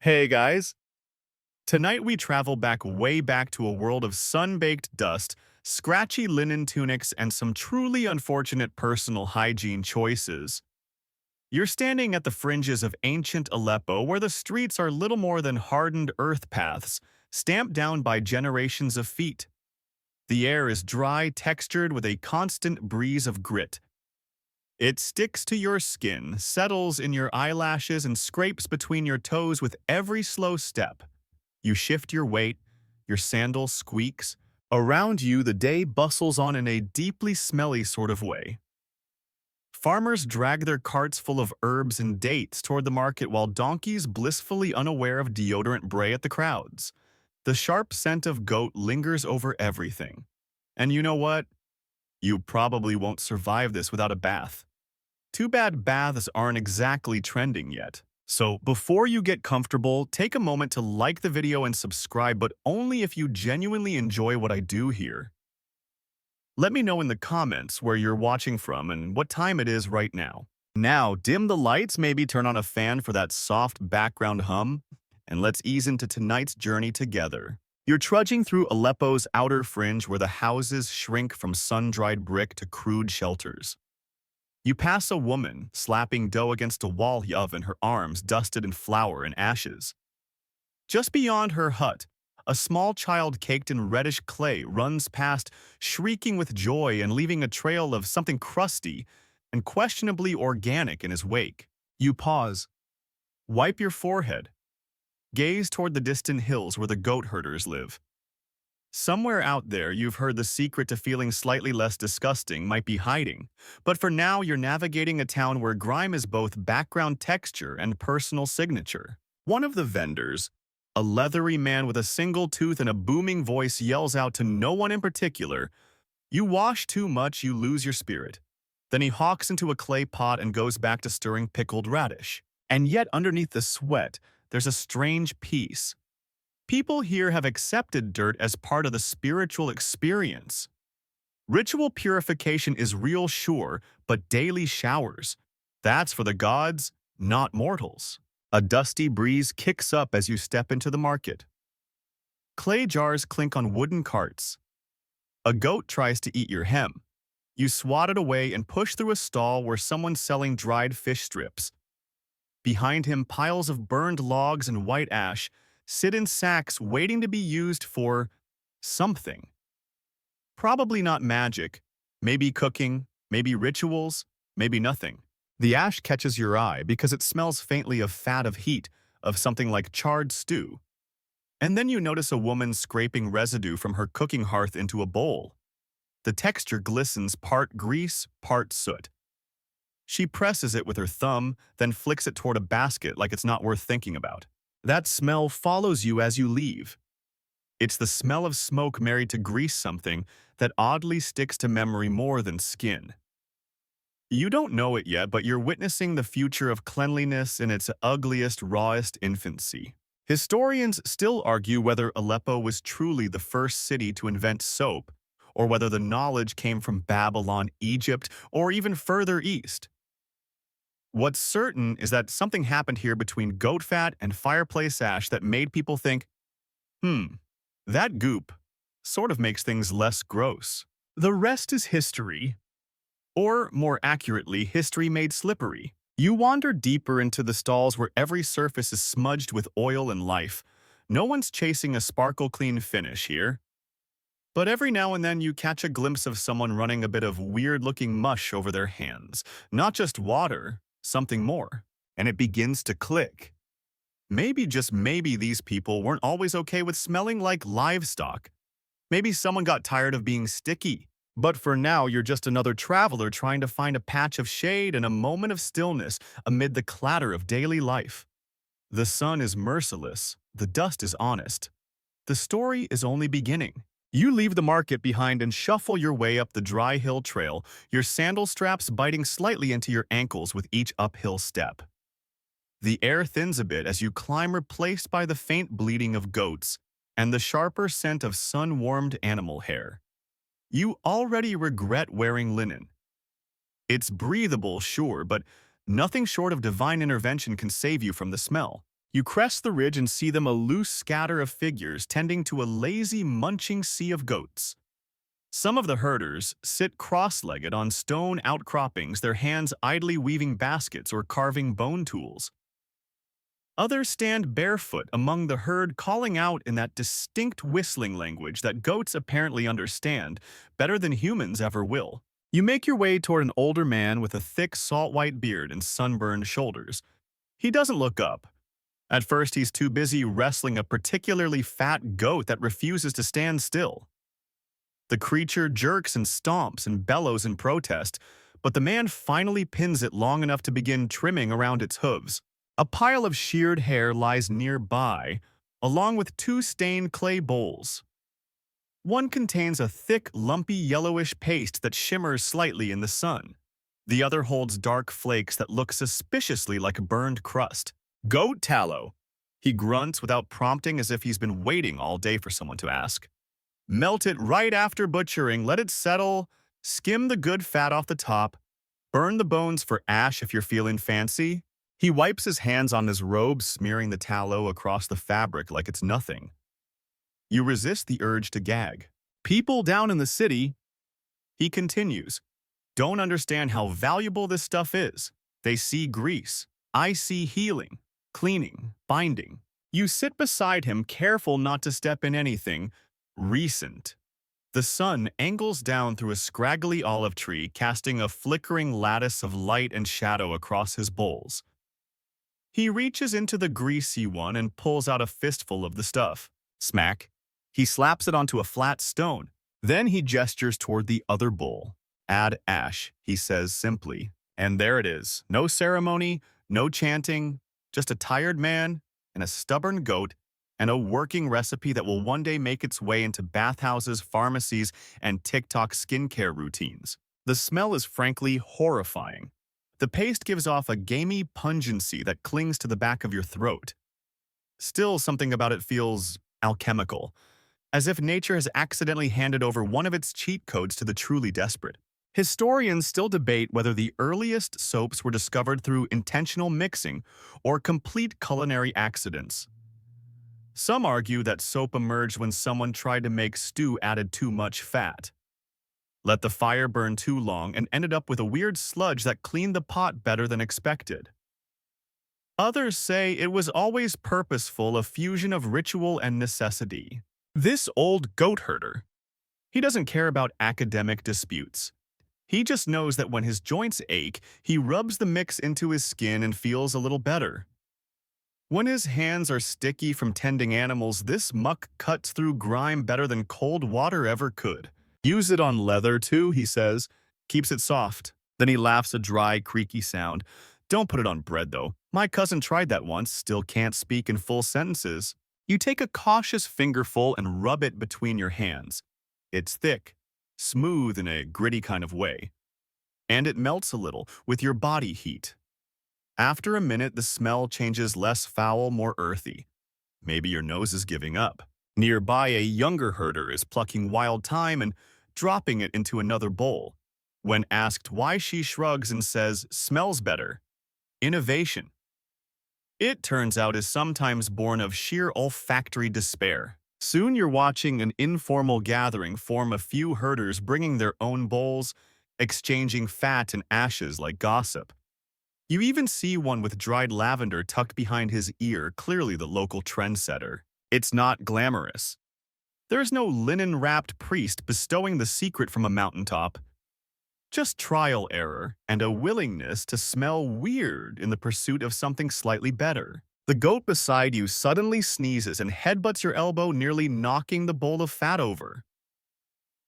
Hey guys, tonight we travel way back to a world of sun-baked dust, scratchy linen tunics, and some truly unfortunate personal hygiene choices. You're standing at the fringes of ancient Aleppo where the streets are little more than hardened earth paths, stamped down by generations of feet. The air is dry, textured with a constant breeze of grit. It sticks to your skin, settles in your eyelashes, and scrapes between your toes with every slow step. You shift your weight, your sandal squeaks. Around you, the day bustles on in a deeply smelly sort of way. Farmers drag their carts full of herbs and dates toward the market while donkeys blissfully unaware of deodorant bray at the crowds. The sharp scent of goat lingers over everything. And you know what? You probably won't survive this without a bath. Too bad baths aren't exactly trending yet. So before you get comfortable, take a moment to like the video and subscribe, but only if you genuinely enjoy what I do here. Let me know in the comments where you're watching from and what time it is right now. Now, dim the lights, maybe turn on a fan for that soft background hum, and let's ease into tonight's journey together. You're trudging through Aleppo's outer fringe where the houses shrink from sun-dried brick to crude shelters. You pass a woman slapping dough against a wall oven, her arms dusted in flour and ashes. Just beyond her hut, a small child caked in reddish clay runs past, shrieking with joy and leaving a trail of something crusty and questionably organic in his wake. You pause, wipe your forehead, gaze toward the distant hills where the goat herders live. Somewhere out there, you've heard the secret to feeling slightly less disgusting might be hiding. But for now, you're navigating a town where grime is both background texture and personal signature. One of the vendors, a leathery man with a single tooth and a booming voice, yells out to no one in particular, "You wash too much, you lose your spirit." Then he hawks into a clay pot and goes back to stirring pickled radish. And yet underneath the sweat, there's a strange peace. People here have accepted dirt as part of the spiritual experience. Ritual purification is real, sure, but daily showers, that's for the gods, not mortals. A dusty breeze kicks up as you step into the market. Clay jars clink on wooden carts. A goat tries to eat your hem. You swat it away and push through a stall where someone's selling dried fish strips. Behind him, piles of burned logs and white ash sit in sacks waiting to be used for something. Probably not magic, maybe cooking, maybe rituals, maybe nothing. The ash catches your eye because it smells faintly of fat, of heat, of something like charred stew. And then you notice a woman scraping residue from her cooking hearth into a bowl. The texture glistens, part grease, part soot. She presses it with her thumb, then flicks it toward a basket like it's not worth thinking about. That smell follows you as you leave. It's the smell of smoke married to grease, something that oddly sticks to memory more than skin. You don't know it yet, but you're witnessing the future of cleanliness in its ugliest, rawest infancy. Historians still argue whether Aleppo was truly the first city to invent soap, or whether the knowledge came from Babylon, Egypt, or even further east. What's certain is that something happened here between goat fat and fireplace ash that made people think, that goop sort of makes things less gross. The rest is history. Or, more accurately, history made slippery. You wander deeper into the stalls where every surface is smudged with oil and life. No one's chasing a sparkle-clean finish here. But every now and then you catch a glimpse of someone running a bit of weird-looking mush over their hands. Not just water, something more. And it begins to click. Maybe, just maybe, these people weren't always okay with smelling like livestock. Maybe someone got tired of being sticky. But for now, you're just another traveler trying to find a patch of shade and a moment of stillness amid the clatter of daily life. The sun is merciless. The dust is honest. The story is only beginning. You leave the market behind and shuffle your way up the dry hill trail, your sandal straps biting slightly into your ankles with each uphill step. The air thins a bit as you climb, replaced by the faint bleating of goats and the sharper scent of sun-warmed animal hair. You already regret wearing linen. It's breathable, sure, but nothing short of divine intervention can save you from the smell. You crest the ridge and see them a loose scatter of figures tending to a lazy, munching sea of goats. Some of the herders sit cross-legged on stone outcroppings, their hands idly weaving baskets or carving bone tools. Others stand barefoot among the herd, calling out in that distinct whistling language that goats apparently understand better than humans ever will. You make your way toward an older man with a thick, salt-white beard and sunburned shoulders. He doesn't look up. At first, he's too busy wrestling a particularly fat goat that refuses to stand still. The creature jerks and stomps and bellows in protest, but the man finally pins it long enough to begin trimming around its hooves. A pile of sheared hair lies nearby, along with two stained clay bowls. One contains a thick, lumpy yellowish paste that shimmers slightly in the sun. The other holds dark flakes that look suspiciously like burned crust. Goat tallow, he grunts without prompting, as if he's been waiting all day for someone to ask. Melt it right after butchering, let it settle, skim the good fat off the top, burn the bones for ash if you're feeling fancy. He wipes his hands on his robe, smearing the tallow across the fabric like it's nothing. You resist the urge to gag. People down in the city, he continues, don't understand how valuable this stuff is. They see grease. I see healing, cleaning, binding. You sit beside him, careful not to step in anything recent. The sun angles down through a scraggly olive tree, casting a flickering lattice of light and shadow across his bowls. He reaches into the greasy one and pulls out a fistful of the stuff. Smack. He slaps it onto a flat stone. Then he gestures toward the other bowl. Add ash, he says simply. And there it is. No ceremony, no chanting, just a tired man and a stubborn goat and a working recipe that will one day make its way into bathhouses, pharmacies, and TikTok skincare routines. The smell is frankly horrifying. The paste gives off a gamey pungency that clings to the back of your throat. Still, something about it feels alchemical, as if nature has accidentally handed over one of its cheat codes to the truly desperate. Historians still debate whether the earliest soaps were discovered through intentional mixing or complete culinary accidents. Some argue that soap emerged when someone tried to make stew added too much fat, let the fire burn too long, and ended up with a weird sludge that cleaned the pot better than expected. Others say it was always purposeful, a fusion of ritual and necessity. This old goat herder, he doesn't care about academic disputes. He just knows that when his joints ache, he rubs the mix into his skin and feels a little better. When his hands are sticky from tending animals, this muck cuts through grime better than cold water ever could. Use it on leather too, he says. Keeps it soft. Then he laughs a dry, creaky sound. Don't put it on bread, though. My cousin tried that once, still can't speak in full sentences. You take a cautious fingerful and rub it between your hands. It's thick, smooth in a gritty kind of way. And it melts a little with your body heat. After a minute, the smell changes, less foul, more earthy. Maybe your nose is giving up. Nearby, a younger herder is plucking wild thyme and dropping it into another bowl. When asked why, she shrugs and says, smells better. Innovation. It turns out is sometimes born of sheer olfactory despair. Soon you're watching an informal gathering form, a few herders bringing their own bowls, exchanging fat and ashes like gossip. You even see one with dried lavender tucked behind his ear, clearly the local trendsetter. It's not glamorous. There's no linen-wrapped priest bestowing the secret from a mountaintop. Just trial error and a willingness to smell weird in the pursuit of something slightly better. The goat beside you suddenly sneezes and headbutts your elbow, nearly knocking the bowl of fat over.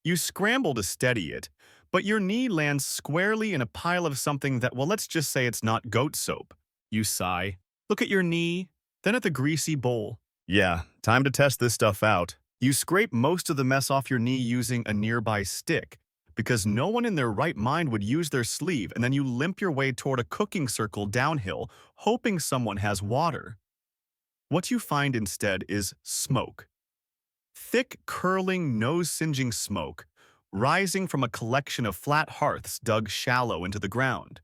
You scramble to steady it, but your knee lands squarely in a pile of something that, well, let's just say it's not goat soap. You sigh, look at your knee, then at the greasy bowl. Yeah, time to test this stuff out. You scrape most of the mess off your knee using a nearby stick, because no one in their right mind would use their sleeve, and then you limp your way toward a cooking circle downhill, hoping someone has water. What you find instead is smoke. Thick, curling, nose-singeing smoke, rising from a collection of flat hearths dug shallow into the ground.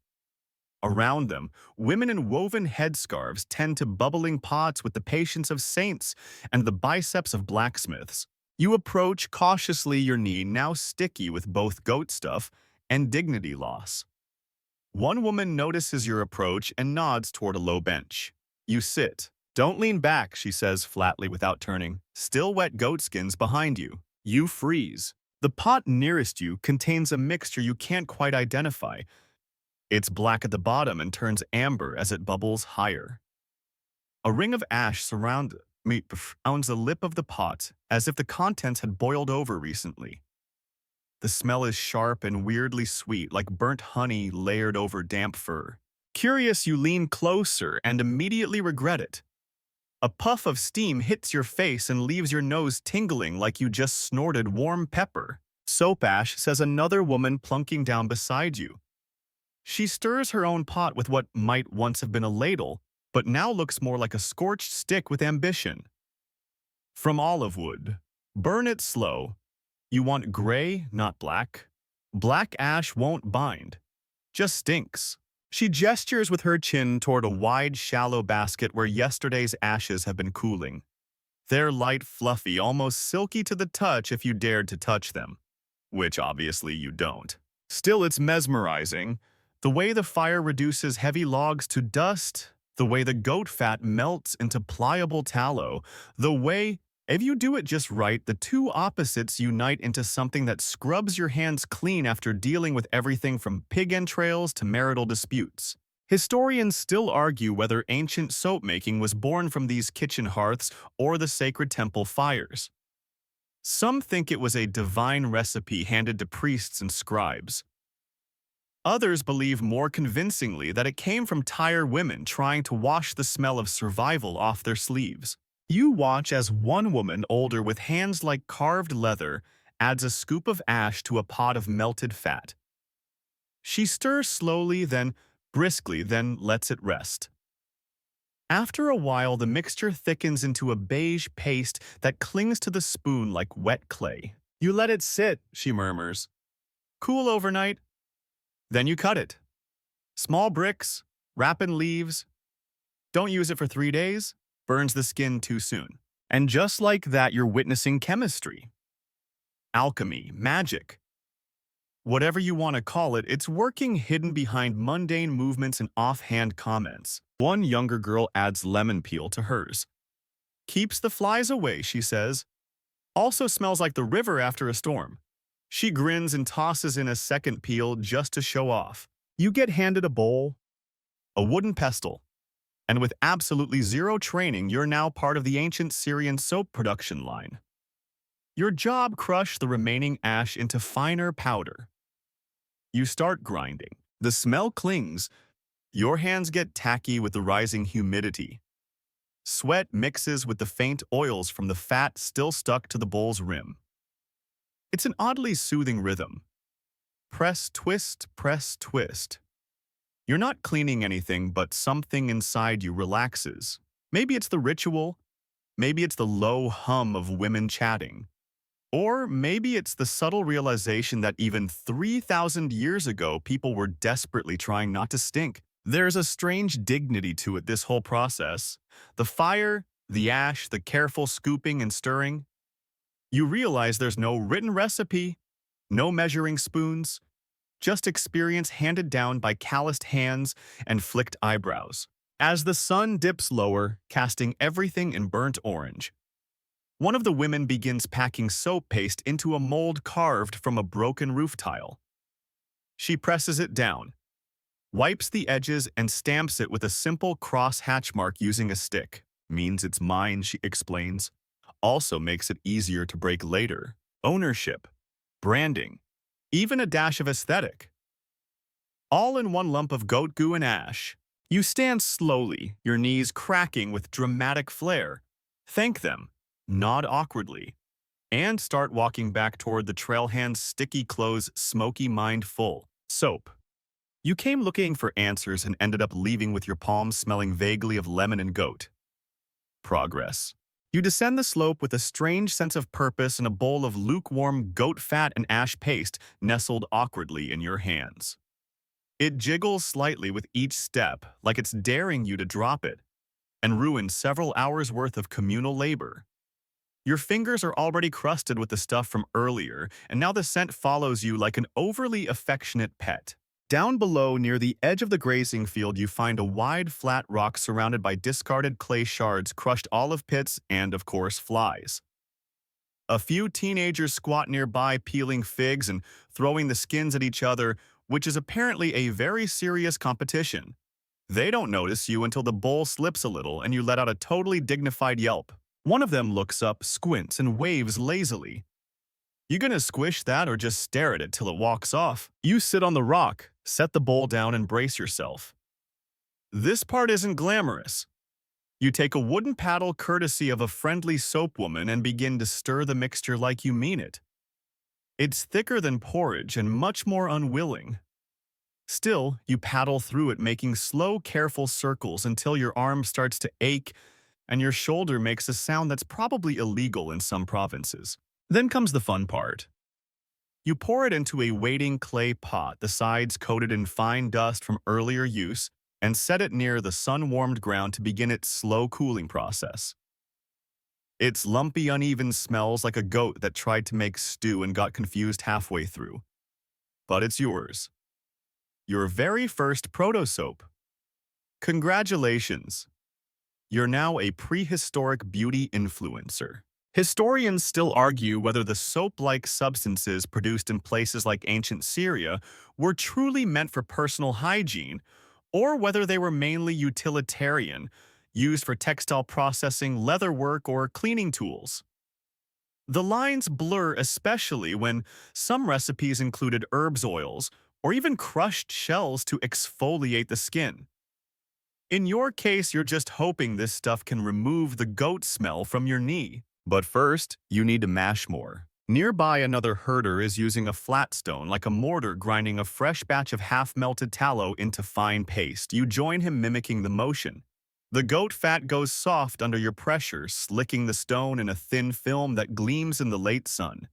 Around them, women in woven headscarves tend to bubbling pots with the patience of saints and the biceps of blacksmiths. You approach cautiously, your knee now sticky with both goat stuff and dignity loss. One woman notices your approach and nods toward a low bench. You sit. Don't lean back, she says flatly without turning. Still wet goatskins behind you. You freeze. The pot nearest you contains a mixture you can't quite identify. It's black at the bottom and turns amber as it bubbles higher. A ring of ash surrounds the lip of the pot as if the contents had boiled over recently. The smell is sharp and weirdly sweet, like burnt honey layered over damp fur. Curious, you lean closer and immediately regret it. A puff of steam hits your face and leaves your nose tingling like you just snorted warm pepper. Soap ash, says another woman plunking down beside you. She stirs her own pot with what might once have been a ladle, but now looks more like a scorched stick with ambition. From olive wood. Burn it slow. You want gray, not black. Black ash won't bind. Just stinks. She gestures with her chin toward a wide, shallow basket where yesterday's ashes have been cooling. They're light, fluffy, almost silky to the touch if you dared to touch them. Which obviously you don't. Still, it's mesmerizing. The way the fire reduces heavy logs to dust, the way the goat fat melts into pliable tallow, the way, if you do it just right, the two opposites unite into something that scrubs your hands clean after dealing with everything from pig entrails to marital disputes. Historians still argue whether ancient soap-making was born from these kitchen hearths or the sacred temple fires. Some think it was a divine recipe handed to priests and scribes. Others believe more convincingly that it came from tired women trying to wash the smell of survival off their sleeves. You watch as one woman, older with hands like carved leather, adds a scoop of ash to a pot of melted fat. She stirs slowly, then briskly, then lets it rest. After a while, the mixture thickens into a beige paste that clings to the spoon like wet clay. You let it sit, she murmurs. Cool overnight. Then you cut it. Small bricks, wrap in leaves. Don't use it for 3 days, burns the skin too soon. And just like that, you're witnessing chemistry. Alchemy, magic. Whatever you want to call it, it's working hidden behind mundane movements and offhand comments. One younger girl adds lemon peel to hers. Keeps the flies away, she says. Also smells like the river after a storm. She grins and tosses in a second peel just to show off. You get handed a bowl, a wooden pestle, and with absolutely zero training, you're now part of the ancient Syrian soap production line. Your job: crush the remaining ash into finer powder. You start grinding. The smell clings. Your hands get tacky with the rising humidity. Sweat mixes with the faint oils from the fat still stuck to the bowl's rim. It's an oddly soothing rhythm. Press, twist, press, twist. You're not cleaning anything, but something inside you relaxes. Maybe it's the ritual. Maybe it's the low hum of women chatting. Or maybe it's the subtle realization that even 3,000 years ago, people were desperately trying not to stink. There's a strange dignity to it, this whole process. The fire, the ash, the careful scooping and stirring. You realize there's no written recipe, no measuring spoons, just experience handed down by calloused hands and flicked eyebrows. As the sun dips lower, casting everything in burnt orange, one of the women begins packing soap paste into a mold carved from a broken roof tile. She presses it down, wipes the edges, and stamps it with a simple cross hatch mark using a stick. Means it's mine, she explains. Also makes it easier to break later. Ownership, branding, even a dash of aesthetic. All in one lump of goat goo and ash. You stand slowly, your knees cracking with dramatic flair. Thank them, nod awkwardly, and start walking back toward the trailhand's sticky clothes, smoky mind full. Soap. You came looking for answers and ended up leaving with your palms smelling vaguely of lemon and goat. Progress. You descend the slope with a strange sense of purpose and a bowl of lukewarm goat fat and ash paste nestled awkwardly in your hands. It jiggles slightly with each step, like it's daring you to drop it, and ruins several hours' worth of communal labor. Your fingers are already crusted with the stuff from earlier, and now the scent follows you like an overly affectionate pet. Down below, near the edge of the grazing field, you find a wide, flat rock surrounded by discarded clay shards, crushed olive pits, and, of course, flies. A few teenagers squat nearby peeling figs and throwing the skins at each other, which is apparently a very serious competition. They don't notice you until the bowl slips a little and you let out a totally dignified yelp. One of them looks up, squints, and waves lazily. You gonna squish that or just stare at it till it walks off? You sit on the rock, set the bowl down, and brace yourself. This part isn't glamorous. You take a wooden paddle courtesy of a friendly soap woman and begin to stir the mixture like you mean it. It's thicker than porridge and much more unwilling. Still, you paddle through it, making slow, careful circles until your arm starts to ache and your shoulder makes a sound that's probably illegal in some provinces. Then comes the fun part. You pour it into a waiting clay pot, the sides coated in fine dust from earlier use, and set it near the sun-warmed ground to begin its slow cooling process. Its lumpy, uneven smells like a goat that tried to make stew and got confused halfway through. But it's yours. Your very first proto-soap. Congratulations! You're now a prehistoric beauty influencer. Historians still argue whether the soap-like substances produced in places like ancient Syria were truly meant for personal hygiene, or whether they were mainly utilitarian, used for textile processing, leatherwork, or cleaning tools. The lines blur especially when some recipes included herbs oils or even crushed shells to exfoliate the skin. In your case, you're just hoping this stuff can remove the goat smell from your knee. But first, you need to mash more. Nearby, another herder is using a flat stone like a mortar, grinding a fresh batch of half-melted tallow into fine paste. You join him, mimicking the motion. The goat fat goes soft under your pressure, slicking the stone in a thin film that gleams in the late sun.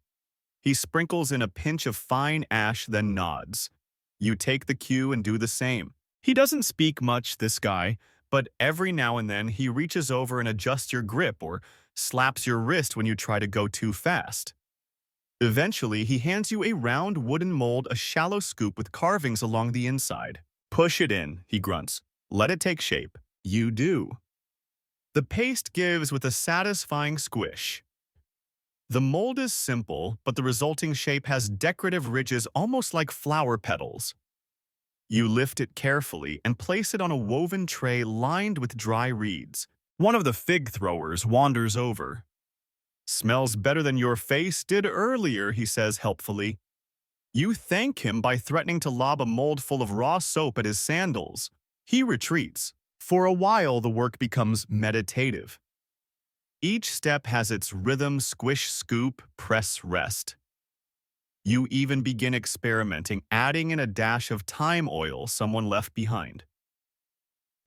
He sprinkles in a pinch of fine ash, then nods. You take the cue and do the same. He doesn't speak much, this guy, but every now and then he reaches over and adjusts your grip or slaps your wrist when you try to go too fast. Eventually, he hands you a round wooden mold, a shallow scoop with carvings along the inside. Push it in, he grunts. Let it take shape. You do. The paste gives with a satisfying squish. The mold is simple, but the resulting shape has decorative ridges almost like flower petals. You lift it carefully and place it on a woven tray lined with dry reeds. One of the fig throwers wanders over. Smells better than your face did earlier, he says helpfully. You thank him by threatening to lob a mold full of raw soap at his sandals. He retreats. For a while, the work becomes meditative. Each step has its rhythm: squish, scoop, press, rest. You even begin experimenting, adding in a dash of thyme oil someone left behind.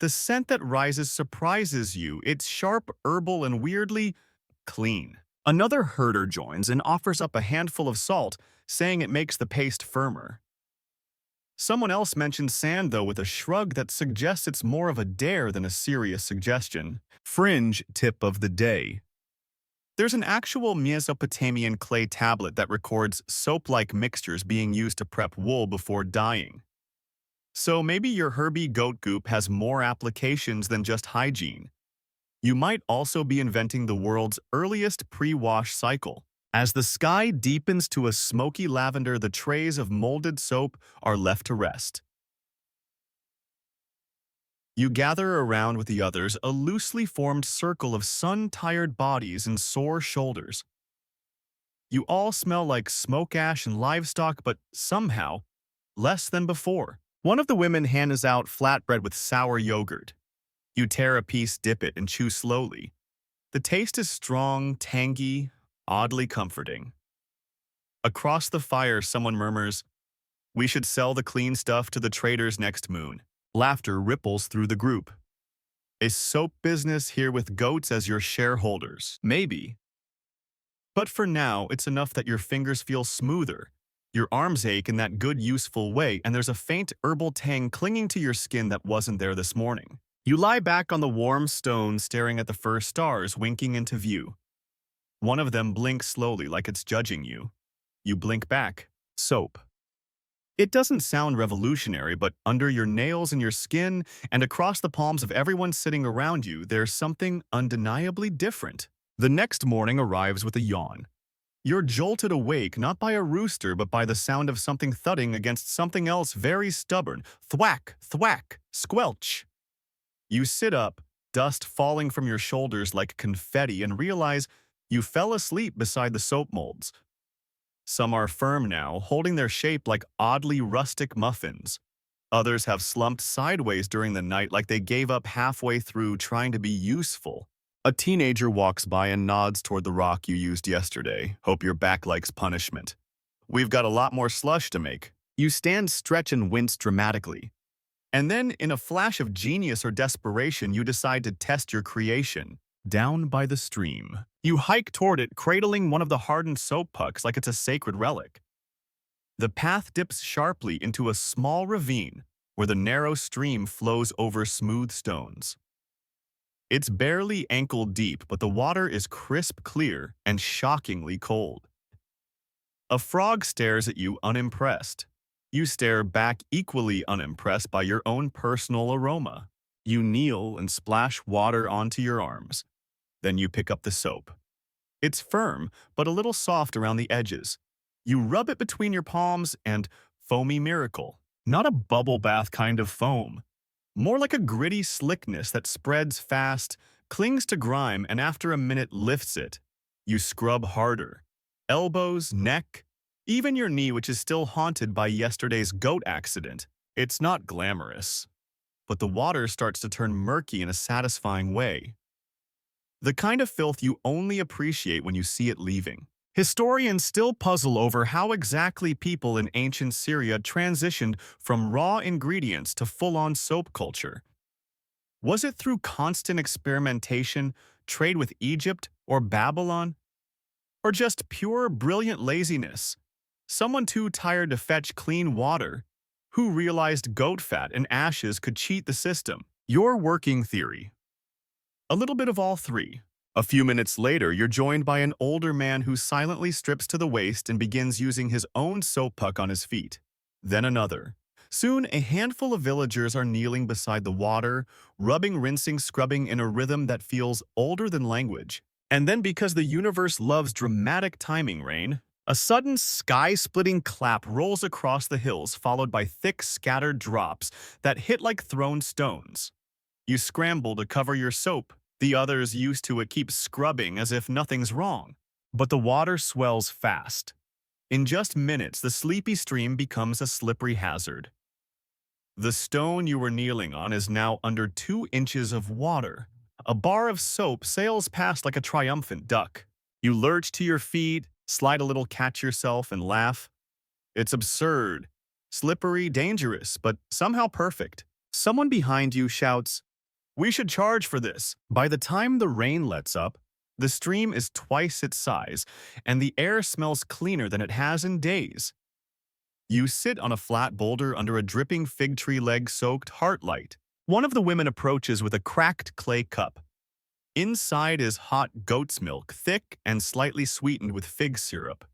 The scent that rises surprises you. It's sharp, herbal, and weirdly clean. Another herder joins and offers up a handful of salt, saying it makes the paste firmer. Someone else mentions sand, though, with a shrug that suggests it's more of a dare than a serious suggestion. Fringe tip of the day. There's an actual Mesopotamian clay tablet that records soap-like mixtures being used to prep wool before dyeing. So maybe your herby goat goop has more applications than just hygiene. You might also be inventing the world's earliest pre-wash cycle. As the sky deepens to a smoky lavender, the trays of molded soap are left to rest. You gather around with the others, a loosely formed circle of sun-tired bodies and sore shoulders. You all smell like smoke ash and livestock, but somehow less than before. One of the women hands out flatbread with sour yogurt. You tear a piece, dip it, and chew slowly. The taste is strong, tangy, oddly comforting. Across the fire, someone murmurs, "We should sell the clean stuff to the traders next moon." Laughter ripples through the group. A soap business here with goats as your shareholders. Maybe. But for now, it's enough that your fingers feel smoother, Your arms ache in that good, useful way, and there's a faint herbal tang clinging to your skin that wasn't there this morning. You lie back on the warm stone staring at the first stars winking into view. One of them blinks slowly like it's judging you. You blink back. Soap. It doesn't sound revolutionary, but under your nails and your skin and across the palms of everyone sitting around you, there's something undeniably different. The next morning arrives with a yawn. You're jolted awake not by a rooster but by the sound of something thudding against something else very stubborn. Thwack, thwack, squelch. You sit up, dust falling from your shoulders like confetti, and realize you fell asleep beside the soap molds. Some are firm now, holding their shape like oddly rustic muffins. Others have slumped sideways during the night like they gave up halfway through trying to be useful. A teenager walks by and nods toward the rock you used yesterday. Hope your back likes punishment. We've got a lot more slush to make. You stand, stretch, and wince dramatically. And then, in a flash of genius or desperation, you decide to test your creation. Down by the stream. You hike toward it, cradling one of the hardened soap pucks like it's a sacred relic. The path dips sharply into a small ravine where the narrow stream flows over smooth stones. It's barely ankle deep, but the water is crisp clear and shockingly cold. A frog stares at you unimpressed. You stare back equally unimpressed by your own personal aroma. You kneel and splash water onto your arms. Then you pick up the soap. It's firm, but a little soft around the edges. You rub it between your palms and foamy miracle. Not a bubble bath kind of foam. More like a gritty slickness that spreads fast, clings to grime, and after a minute lifts it. You scrub harder. Elbows, neck, even your knee, which is still haunted by yesterday's goat accident. It's not glamorous. But the water starts to turn murky in a satisfying way. The kind of filth you only appreciate when you see it leaving. Historians still puzzle over how exactly people in ancient Syria transitioned from raw ingredients to full-on soap culture. Was it through constant experimentation, trade with Egypt or Babylon? Or just pure, brilliant laziness? Someone too tired to fetch clean water, who realized goat fat and ashes could cheat the system? Your working theory. A little bit of all three. A few minutes later, you're joined by an older man who silently strips to the waist and begins using his own soap puck on his feet. Then another. Soon, a handful of villagers are kneeling beside the water, rubbing, rinsing, scrubbing in a rhythm that feels older than language. And then, because the universe loves dramatic timing, rain, a sudden sky-splitting clap rolls across the hills, followed by thick, scattered drops that hit like thrown stones. You scramble to cover your soap. The others used to it keep scrubbing as if nothing's wrong. But the water swells fast. In just minutes, the sleepy stream becomes a slippery hazard. The stone you were kneeling on is now under 2 inches of water. A bar of soap sails past like a triumphant duck. You lurch to your feet, slide a little, catch yourself, and laugh. It's absurd, slippery, dangerous, but somehow perfect. Someone behind you shouts, "We should charge for this." By the time the rain lets up, the stream is twice its size, and the air smells cleaner than it has in days. You sit on a flat boulder under a dripping fig tree leg-soaked heart light. One of the women approaches with a cracked clay cup. Inside is hot goat's milk, thick and slightly sweetened with fig syrup.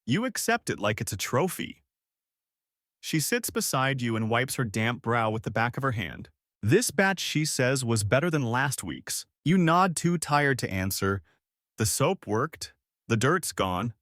You accept it like it's a trophy. She sits beside you and wipes her damp brow with the back of her hand. This batch, she says, was better than last week's. You nod, too tired to answer. The soap worked. The dirt's gone.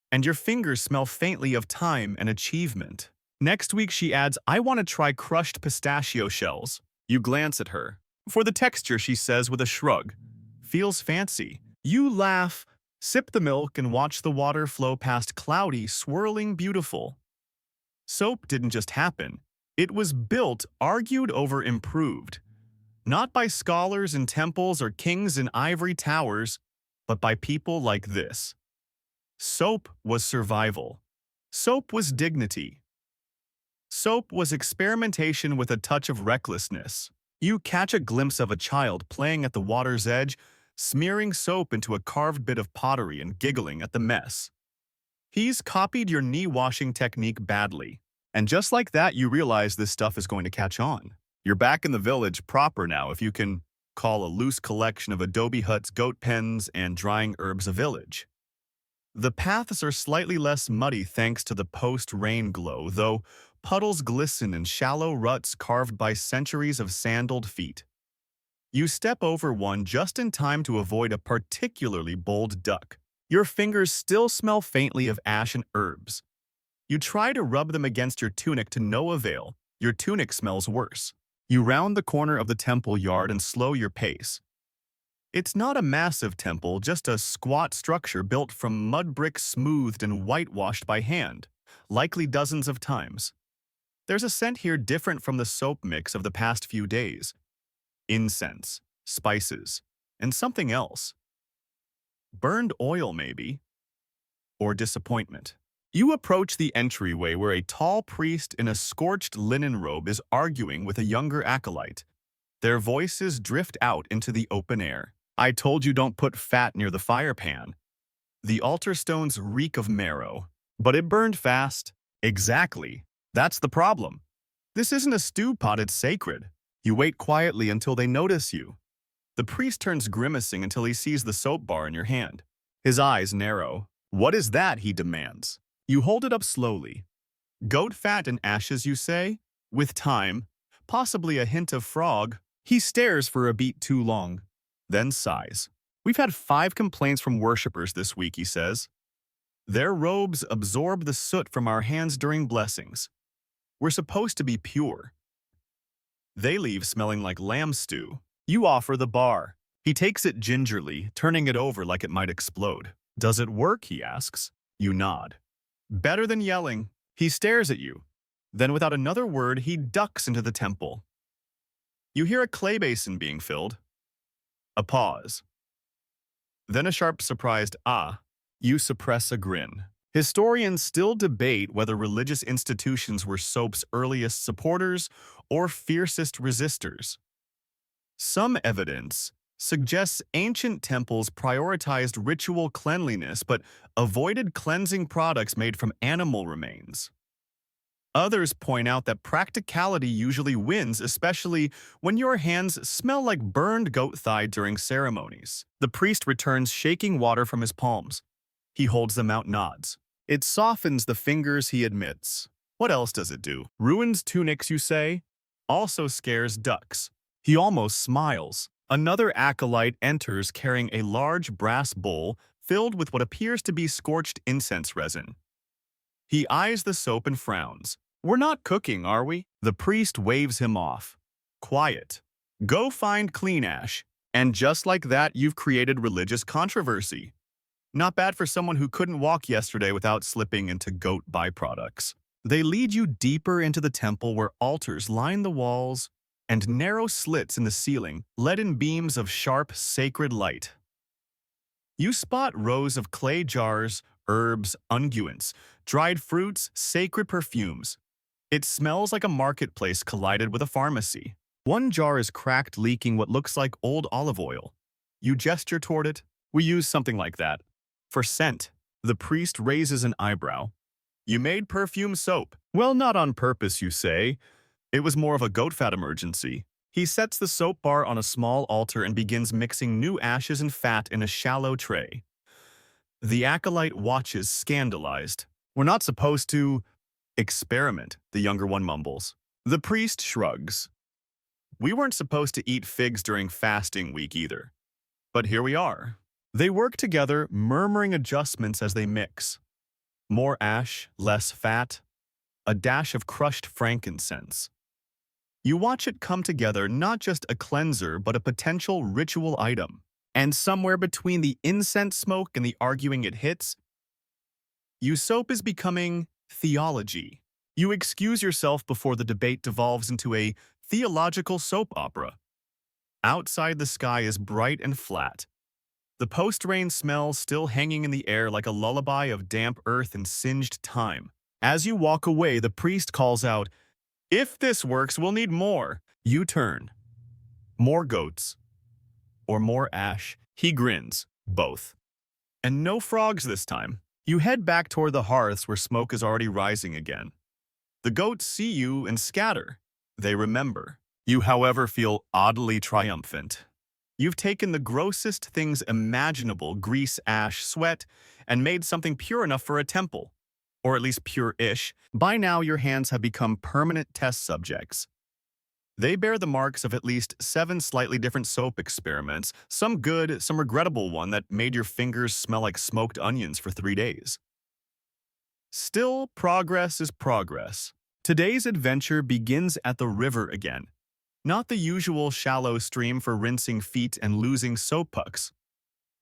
And your fingers smell faintly of time and achievement. Next week, she adds, "I want to try crushed pistachio shells." You glance at her. For the texture, she says with a shrug. Feels fancy. You laugh, sip the milk, and watch the water flow past, cloudy, swirling, beautiful. Soap didn't just happen. It was built, argued over, improved. Not by scholars in temples or kings in ivory towers, but by people like this. Soap was survival. Soap was dignity. Soap was experimentation with a touch of recklessness. You catch a glimpse of a child playing at the water's edge, smearing soap into a carved bit of pottery and giggling at the mess. He's copied your knee-washing technique badly. And just like that, you realize this stuff is going to catch on. You're back in the village proper now, if you can call a loose collection of adobe huts, goat pens, and drying herbs a village. The paths are slightly less muddy thanks to the post-rain glow, though puddles glisten in shallow ruts carved by centuries of sandaled feet. You step over one just in time to avoid a particularly bold duck. Your fingers still smell faintly of ash and herbs. You try to rub them against your tunic to no avail. Your tunic smells worse. You round the corner of the temple yard and slow your pace. It's not a massive temple, just a squat structure built from mud bricks smoothed and whitewashed by hand, likely dozens of times. There's a scent here different from the soap mix of the past few days. Incense, spices, and something else. Burned oil, maybe. Or disappointment. You approach the entryway where a tall priest in a scorched linen robe is arguing with a younger acolyte. Their voices drift out into the open air. I told you don't put fat near the fire pan. The altar stones reek of marrow. But it burned fast. Exactly. That's the problem. This isn't a stew pot, it's sacred. You wait quietly until they notice you. The priest turns grimacing until he sees the soap bar in your hand. His eyes narrow. What is that? He demands. You hold it up slowly. Goat fat and ashes, you say? With time, possibly a hint of frog. He stares for a beat too long, then sighs. We've had 5 complaints from worshippers this week, he says. Their robes absorb the soot from our hands during blessings. We're supposed to be pure. They leave smelling like lamb stew. You offer the bar. He takes it gingerly, turning it over like it might explode. Does it work? He asks. You nod. Better than yelling. He stares at you. Then without another word, he ducks into the temple. You hear a clay basin being filled. A pause. Then a sharp, surprised ah. You suppress a grin. Historians still debate whether religious institutions were soap's earliest supporters or fiercest resistors. Some evidence suggests ancient temples prioritized ritual cleanliness but avoided cleansing products made from animal remains. Others point out that practicality usually wins, especially when your hands smell like burned goat thigh during ceremonies. The priest returns, shaking water from his palms. He holds them out, nods. It softens the fingers, he admits. What else does it do? Ruins tunics, you say? Also scares ducks. He almost smiles. Another acolyte enters carrying a large brass bowl filled with what appears to be scorched incense resin. He eyes the soap and frowns. We're not cooking, are we? The priest waves him off. Quiet. Go find clean ash. And just like that, you've created religious controversy. Not bad for someone who couldn't walk yesterday without slipping into goat byproducts. They lead you deeper into the temple where altars line the walls and narrow slits in the ceiling let in beams of sharp, sacred light. You spot rows of clay jars, herbs, unguents, dried fruits, sacred perfumes. It smells like a marketplace collided with a pharmacy. One jar is cracked, leaking what looks like old olive oil. You gesture toward it. We use something like that. For scent. The priest raises an eyebrow. You made perfume soap. Well, not on purpose, you say. It was more of a goat fat emergency. He sets the soap bar on a small altar and begins mixing new ashes and fat in a shallow tray. The acolyte watches, scandalized. We're not supposed to experiment, the younger one mumbles. The priest shrugs. We weren't supposed to eat figs during fasting week either. But here we are. They work together, murmuring adjustments as they mix. More ash, less fat, a dash of crushed frankincense. You watch it come together, not just a cleanser, but a potential ritual item. And somewhere between the incense smoke and the arguing it hits, soap is becoming theology. You excuse yourself before the debate devolves into a theological soap opera. Outside, the sky is bright and flat. The post-rain smell still hanging in the air like a lullaby of damp earth and singed time. As you walk away, the priest calls out, if this works, we'll need more. You turn. More goats. Or more ash. He grins. Both. And no frogs this time. You head back toward the hearths where smoke is already rising again. The goats see you and scatter. They remember. You, however, feel oddly triumphant. You've taken the grossest things imaginable, grease, ash, sweat, and made something pure enough for a temple. Or at least pure-ish. By now, your hands have become permanent test subjects. They bear the marks of at least 7 slightly different soap experiments, some good, some regrettable one that made your fingers smell like smoked onions for 3 days. Still, progress is progress. Today's adventure begins at the river again. Not the usual shallow stream for rinsing feet and losing soap pucks.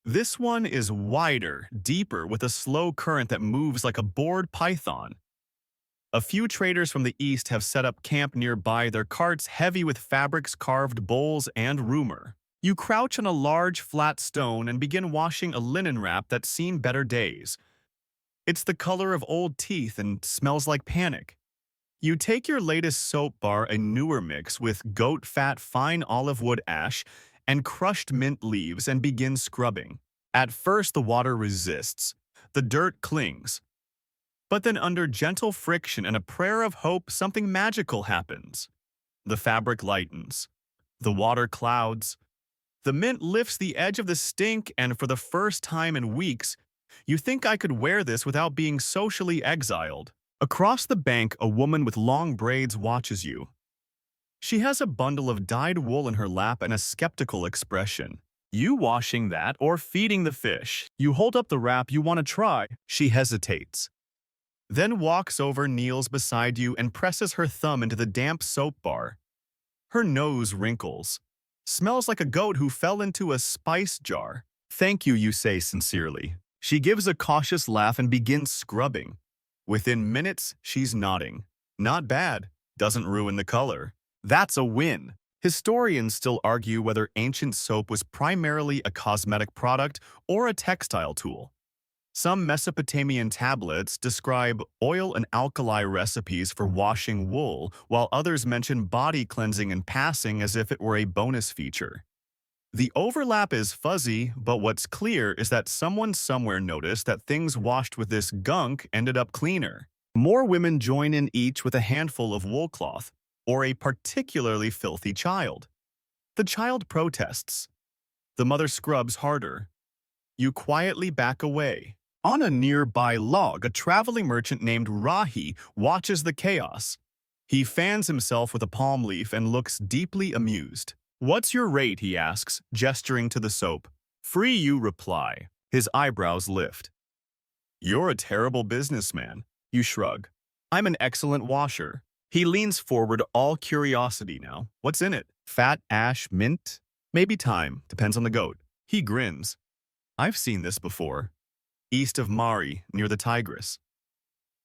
This one is wider, deeper, with a slow current that moves like a bored python. A few traders from the east have set up camp nearby, their carts heavy with fabrics, carved bowls, and rumor. You crouch on a large, flat stone and begin washing a linen wrap that's seen better days. It's the color of old teeth and smells like panic. You take your latest soap bar, a newer mix with goat fat, fine olive wood ash, and crushed mint leaves, and begin scrubbing. At first, the water resists. The dirt clings. But then under gentle friction and a prayer of hope, something magical happens. The fabric lightens. The water clouds. The mint lifts the edge of the stink, and for the first time in weeks, you think I could wear this without being socially exiled. Across the bank, a woman with long braids watches you. She has a bundle of dyed wool in her lap and a skeptical expression. You washing that or feeding the fish? You hold up the wrap you want to try. She hesitates. Then walks over, kneels beside you, and presses her thumb into the damp soap bar. Her nose wrinkles. Smells like a goat who fell into a spice jar. Thank you say sincerely. She gives a cautious laugh and begins scrubbing. Within minutes, she's nodding. Not bad. Doesn't ruin the color. That's a win. Historians still argue whether ancient soap was primarily a cosmetic product or a textile tool. Some Mesopotamian tablets describe oil and alkali recipes for washing wool, while others mention body cleansing in passing as if it were a bonus feature. The overlap is fuzzy, but what's clear is that someone somewhere noticed that things washed with this gunk ended up cleaner. More women join in, each with a handful of wool cloth, or a particularly filthy child. The child protests. The mother scrubs harder. You quietly back away. On a nearby log, a traveling merchant named Rahi watches the chaos. He fans himself with a palm leaf and looks deeply amused. What's your rate, he asks, gesturing to the soap. Free, you reply. His eyebrows lift. You're a terrible businessman, you shrug. I'm an excellent washer. He leans forward, all curiosity now. What's in it? Fat, ash, mint? Maybe thyme, depends on the goat. He grins. I've seen this before. East of Mari, near the Tigris.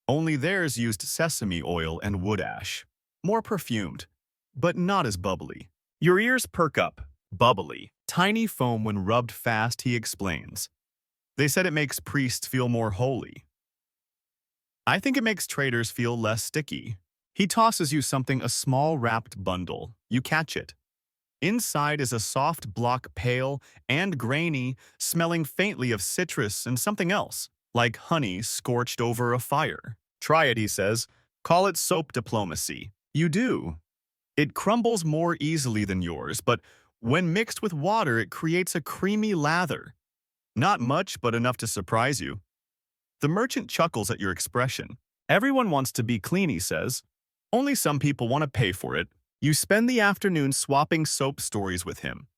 Only theirs used sesame oil and wood ash. More perfumed, but not as bubbly. Your ears perk up. Bubbly. Tiny foam when rubbed fast, he explains. They said it makes priests feel more holy. I think it makes traders feel less sticky. He tosses you something, a small wrapped bundle. You catch it. Inside is a soft block, pale and grainy, smelling faintly of citrus and something else, like honey scorched over a fire. Try it, he says. Call it soap diplomacy. You do. It crumbles more easily than yours, but when mixed with water, it creates a creamy lather. Not much, but enough to surprise you. The merchant chuckles at your expression. Everyone wants to be clean, he says. Only some people want to pay for it. You spend the afternoon swapping soap stories with him.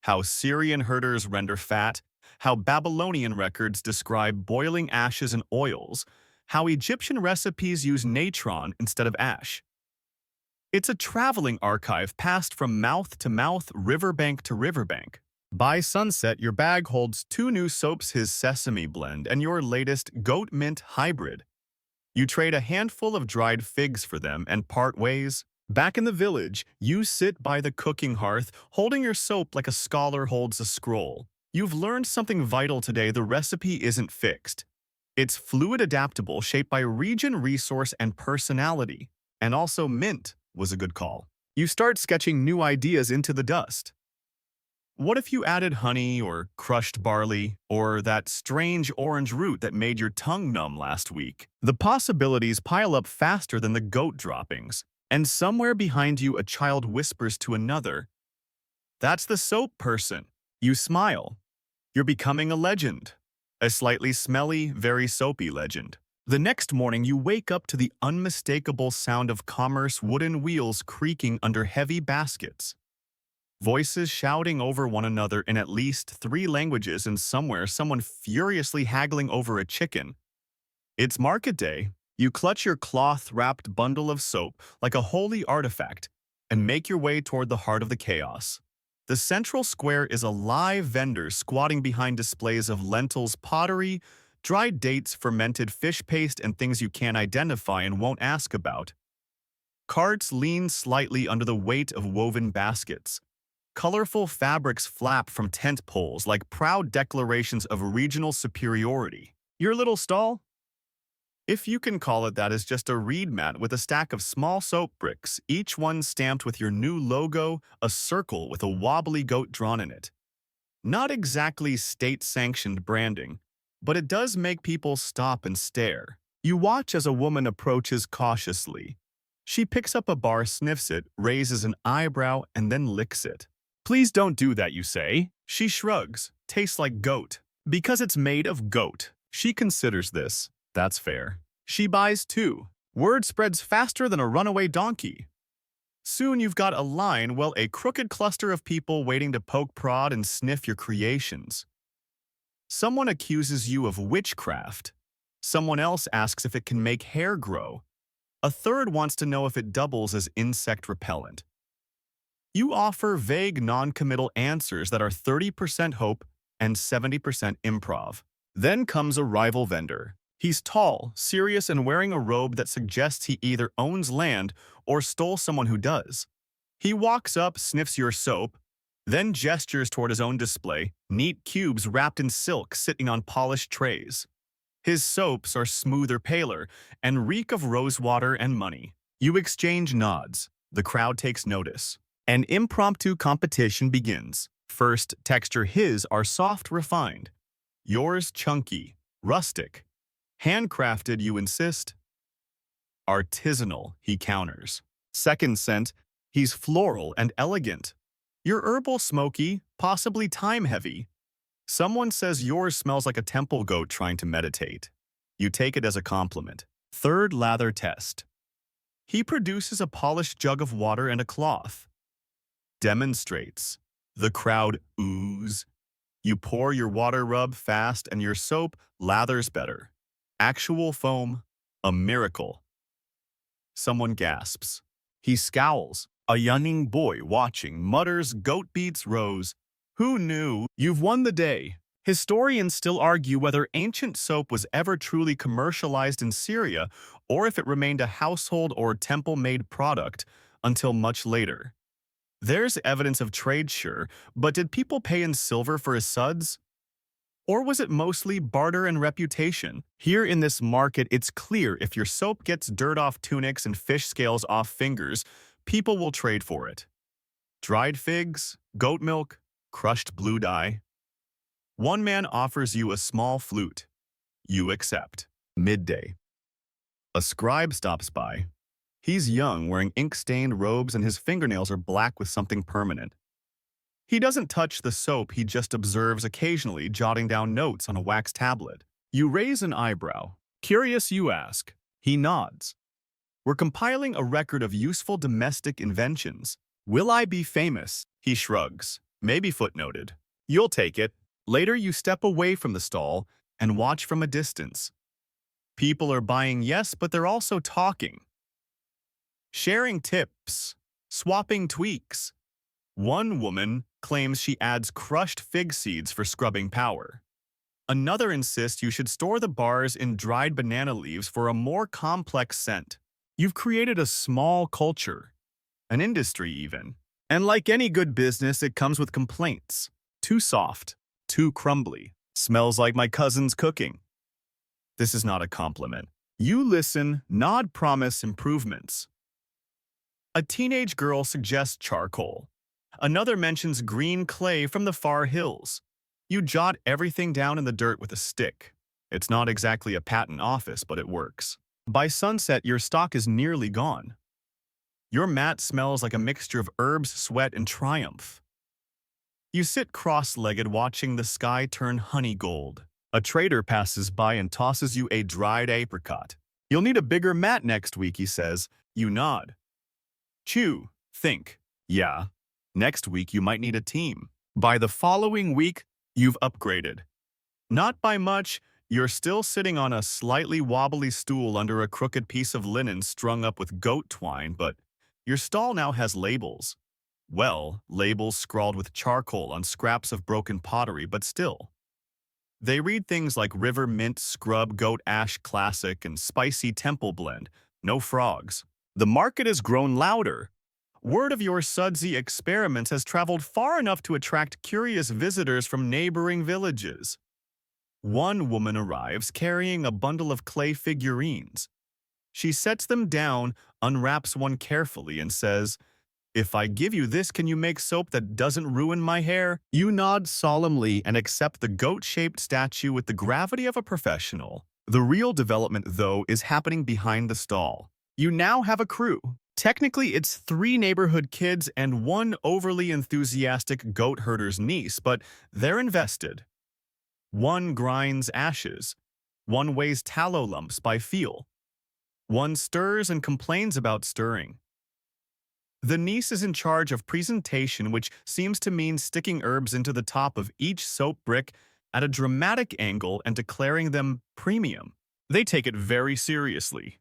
How Syrian herders render fat, how Babylonian records describe boiling ashes and oils, how Egyptian recipes use natron instead of ash. It's a traveling archive passed from mouth to mouth, riverbank to riverbank. By sunset, your bag holds 2 new soaps, his sesame blend and your latest goat mint hybrid. You trade a handful of dried figs for them and part ways. Back in the village, you sit by the cooking hearth, holding your soap like a scholar holds a scroll. You've learned something vital today. The recipe isn't fixed. It's fluid, adaptable, shaped by region, resource, and personality. And also mint was a good call. You start sketching new ideas into the dust. What if you added honey or crushed barley or that strange orange root that made your tongue numb last week? The possibilities pile up faster than the goat droppings, and somewhere behind you a child whispers to another, "That's the soap person." You smile. You're becoming a legend. A slightly smelly, very soapy legend. The next morning, you wake up to the unmistakable sound of commerce wooden wheels creaking under heavy baskets. Voices shouting over one another in at least 3 languages, and somewhere someone furiously haggling over a chicken. It's market day. You clutch your cloth-wrapped bundle of soap like a holy artifact and make your way toward the heart of the chaos. The central square is a live vendor squatting behind displays of lentils, pottery, dried dates, fermented fish paste, and things you can't identify and won't ask about. Carts lean slightly under the weight of woven baskets. Colorful fabrics flap from tent poles like proud declarations of regional superiority. Your little stall, if you can call it that, is just a reed mat with a stack of small soap bricks, each one stamped with your new logo, a circle with a wobbly goat drawn in it. Not exactly state-sanctioned branding, but it does make people stop and stare. You watch as a woman approaches cautiously. She picks up a bar, sniffs it, raises an eyebrow, and then licks it. "Please don't do that," you say. She shrugs. "Tastes like goat." Because it's made of goat. She considers this. That's fair. She buys too. Word spreads faster than a runaway donkey. Soon you've got a line, well, a crooked cluster of people waiting to poke, prod, and sniff your creations. Someone accuses you of witchcraft. Someone else asks if it can make hair grow. A third wants to know if it doubles as insect repellent. You offer vague, non-committal answers that are 30% hope and 70% improv. Then comes a rival vendor. He's tall, serious, and wearing a robe that suggests he either owns land or stole someone who does. He walks up, sniffs your soap, then gestures toward his own display, neat cubes wrapped in silk sitting on polished trays. His soaps are smoother, paler, and reek of rosewater and money. You exchange nods. The crowd takes notice. An impromptu competition begins. First, texture. His are soft, refined. Yours chunky, rustic. Handcrafted, you insist. Artisanal, he counters. Second scent, he's floral and elegant. Your herbal, smoky, possibly thyme-heavy. Someone says yours smells like a temple goat trying to meditate. You take it as a compliment. Third lather test. He produces a polished jug of water and a cloth. Demonstrates. The crowd oohs. You pour your water, rub fast, and your soap lathers better. Actual foam, a miracle. Someone gasps. He scowls. A young boy watching mutters, "Goat beats rose." Who knew? You've won the day. Historians still argue whether ancient soap was ever truly commercialized in Syria or if it remained a household or temple-made product until much later. There's evidence of trade, sure, but did people pay in silver for his suds? Or was it mostly barter and reputation? Here in this market, it's clear if your soap gets dirt off tunics and fish scales off fingers, people will trade for it. Dried figs, goat milk, crushed blue dye. One man offers you a small flute. You accept. Midday. A scribe stops by. He's young, wearing ink-stained robes, and his fingernails are black with something permanent. He doesn't touch the soap, he just observes occasionally, jotting down notes on a wax tablet. You raise an eyebrow. Curious, you ask. He nods. We're compiling a record of useful domestic inventions. Will I be famous? He shrugs. Maybe footnoted. You'll take it. Later, you step away from the stall and watch from a distance. People are buying, yes, but they're also talking. Sharing tips. Swapping tweaks. One woman claims she adds crushed fig seeds for scrubbing power. Another insists you should store the bars in dried banana leaves for a more complex scent. You've created a small culture, an industry even. And like any good business, it comes with complaints. Too soft, too crumbly, smells like my cousin's cooking. This is not a compliment. You listen, nod, promise improvements. A teenage girl suggests charcoal. Another mentions green clay from the far hills. You jot everything down in the dirt with a stick. It's not exactly a patent office, but it works. By sunset, your stock is nearly gone. Your mat smells like a mixture of herbs, sweat, and triumph. You sit cross-legged watching the sky turn honey gold. A trader passes by and tosses you a dried apricot. "You'll need a bigger mat next week," he says. You nod. Chew. Think. Yeah. Next week you might need a team. By the following week, you've upgraded. Not by much, you're still sitting on a slightly wobbly stool under a crooked piece of linen strung up with goat twine, but your stall now has labels. Well, labels scrawled with charcoal on scraps of broken pottery, but still. They read things like River Mint Scrub Goat Ash Classic and Spicy Temple Blend. No frogs. The market has grown louder. Word of your sudsy experiments has traveled far enough to attract curious visitors from neighboring villages. One woman arrives carrying a bundle of clay figurines. She sets them down, unwraps one carefully, and says, "If I give you this, can you make soap that doesn't ruin my hair?" You nod solemnly and accept the goat-shaped statue with the gravity of a professional. The real development, though, is happening behind the stall. You now have a crew. Technically, it's 3 neighborhood kids and 1 overly enthusiastic goat herder's niece, but they're invested. One grinds ashes. One weighs tallow lumps by feel. One stirs and complains about stirring. The niece is in charge of presentation, which seems to mean sticking herbs into the top of each soap brick at a dramatic angle and declaring them premium. They take it very seriously.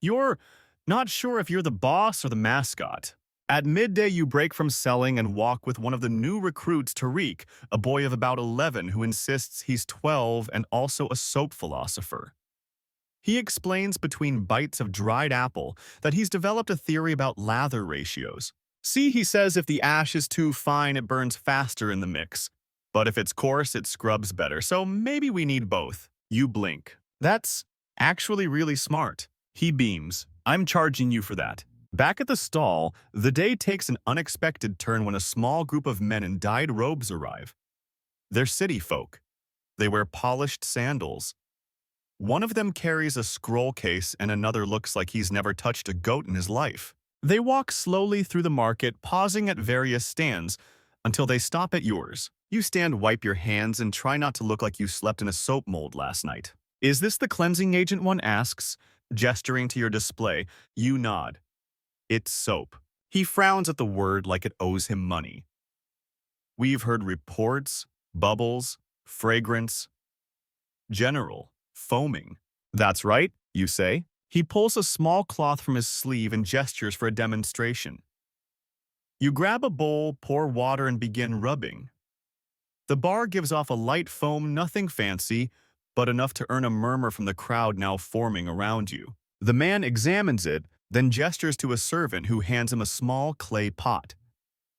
You're not sure if you're the boss or the mascot. At midday, you break from selling and walk with one of the new recruits, Tariq, a boy of about 11 who insists he's 12 and also a soap philosopher. He explains between bites of dried apple that he's developed a theory about lather ratios. See, he says, if the ash is too fine, it burns faster in the mix. But if it's coarse, it scrubs better, so maybe we need both. You blink. That's actually really smart. He beams. I'm charging you for that. Back at the stall, the day takes an unexpected turn when a small group of men in dyed robes arrive. They're city folk. They wear polished sandals. One of them carries a scroll case and another looks like he's never touched a goat in his life. They walk slowly through the market, pausing at various stands until they stop at yours. You stand, wipe your hands, and try not to look like you slept in a soap mold last night. "Is this the cleansing agent?" one asks, gesturing to your display. You nod. It's soap. He frowns at the word like it owes him money. We've heard reports, bubbles, fragrance, general, foaming. That's right, you say. He pulls a small cloth from his sleeve and gestures for a demonstration. You grab a bowl, pour water, and begin rubbing. The bar gives off a light foam, nothing fancy, but enough to earn a murmur from the crowd now forming around you. The man examines it, then gestures to a servant who hands him a small clay pot.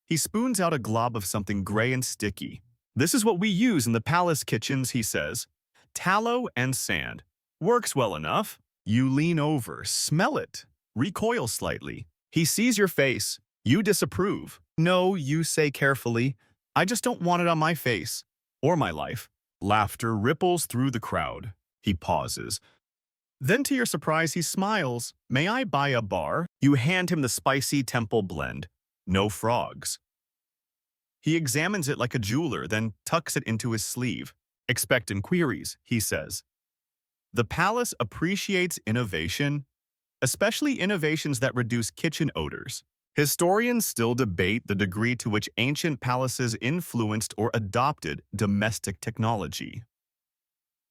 He spoons out a glob of something gray and sticky. "This is what we use in the palace kitchens," he says. "Tallow and sand. Works well enough." You lean over, smell it, recoil slightly. He sees your face. You disapprove. "No," you say carefully. "I just don't want it on my face. Or my life." Laughter ripples through the crowd. He pauses. Then to your surprise, he smiles. "May I buy a bar?" You hand him the spicy temple blend. No frogs. He examines it like a jeweler, then tucks it into his sleeve. "Expect inquiries," he says. The palace appreciates innovation, especially innovations that reduce kitchen odors. Historians still debate the degree to which ancient palaces influenced or adopted domestic technology.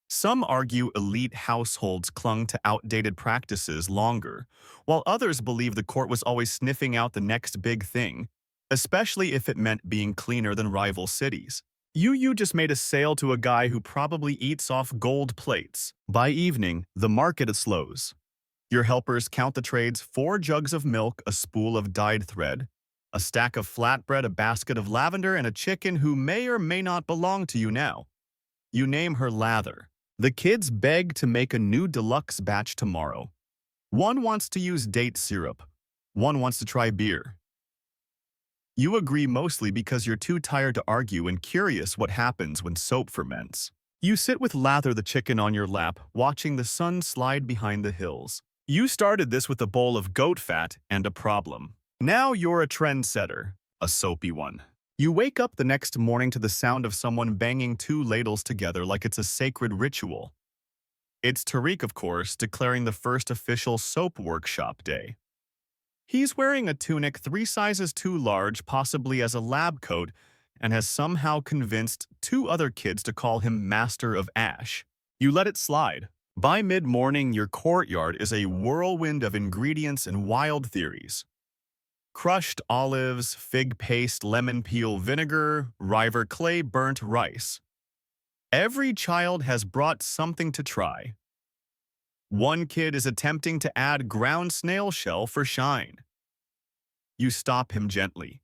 Some argue elite households clung to outdated practices longer, while others believe the court was always sniffing out the next big thing, especially if it meant being cleaner than rival cities. You just made a sale to a guy who probably eats off gold plates. By evening, the market slows. Your helpers count the trades: 4 jugs of milk, a spool of dyed thread, a stack of flatbread, a basket of lavender, and a chicken who may or may not belong to you now. You name her Lather. The kids beg to make a new deluxe batch tomorrow. One wants to use date syrup. One wants to try beer. You agree mostly because you're too tired to argue and curious what happens when soap ferments. You sit with Lather the chicken on your lap, watching the sun slide behind the hills. You started this with a bowl of goat fat and a problem. Now you're a trendsetter, a soapy one. You wake up the next morning to the sound of someone banging two ladles together like it's a sacred ritual. It's Tariq, of course, declaring the first official soap workshop day. He's wearing a tunic 3 sizes too large, possibly as a lab coat, and has somehow convinced 2 other kids to call him Master of Ash. You let it slide. By mid-morning, your courtyard is a whirlwind of ingredients and wild theories. Crushed olives, fig paste, lemon peel vinegar, river clay burnt rice. Every child has brought something to try. One kid is attempting to add ground snail shell for shine. You stop him gently.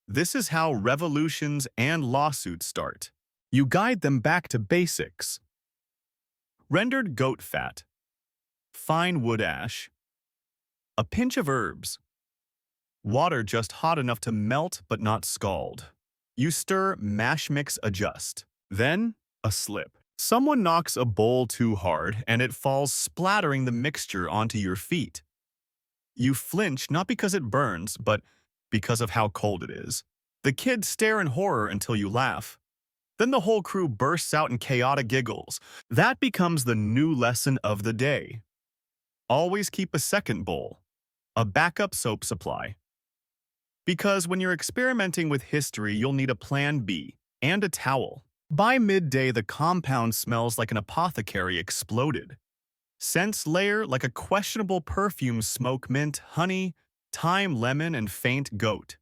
This is how revolutions and lawsuits start. You guide them back to basics. Rendered goat fat, fine wood ash, a pinch of herbs, water just hot enough to melt but not scald. You stir, mash, mix, adjust. Then, a slip. Someone knocks a bowl too hard and it falls splattering the mixture onto your feet. You flinch not because it burns, but because of how cold it is. The kids stare in horror until you laugh. Then the whole crew bursts out in chaotic giggles. That becomes the new lesson of the day. Always keep a second bowl, a backup soap supply. Because when you're experimenting with history, you'll need a plan B and a towel. By midday, the compound smells like an apothecary exploded. Scents layer like a questionable perfume: smoke, mint, honey, thyme, lemon, and faint goat.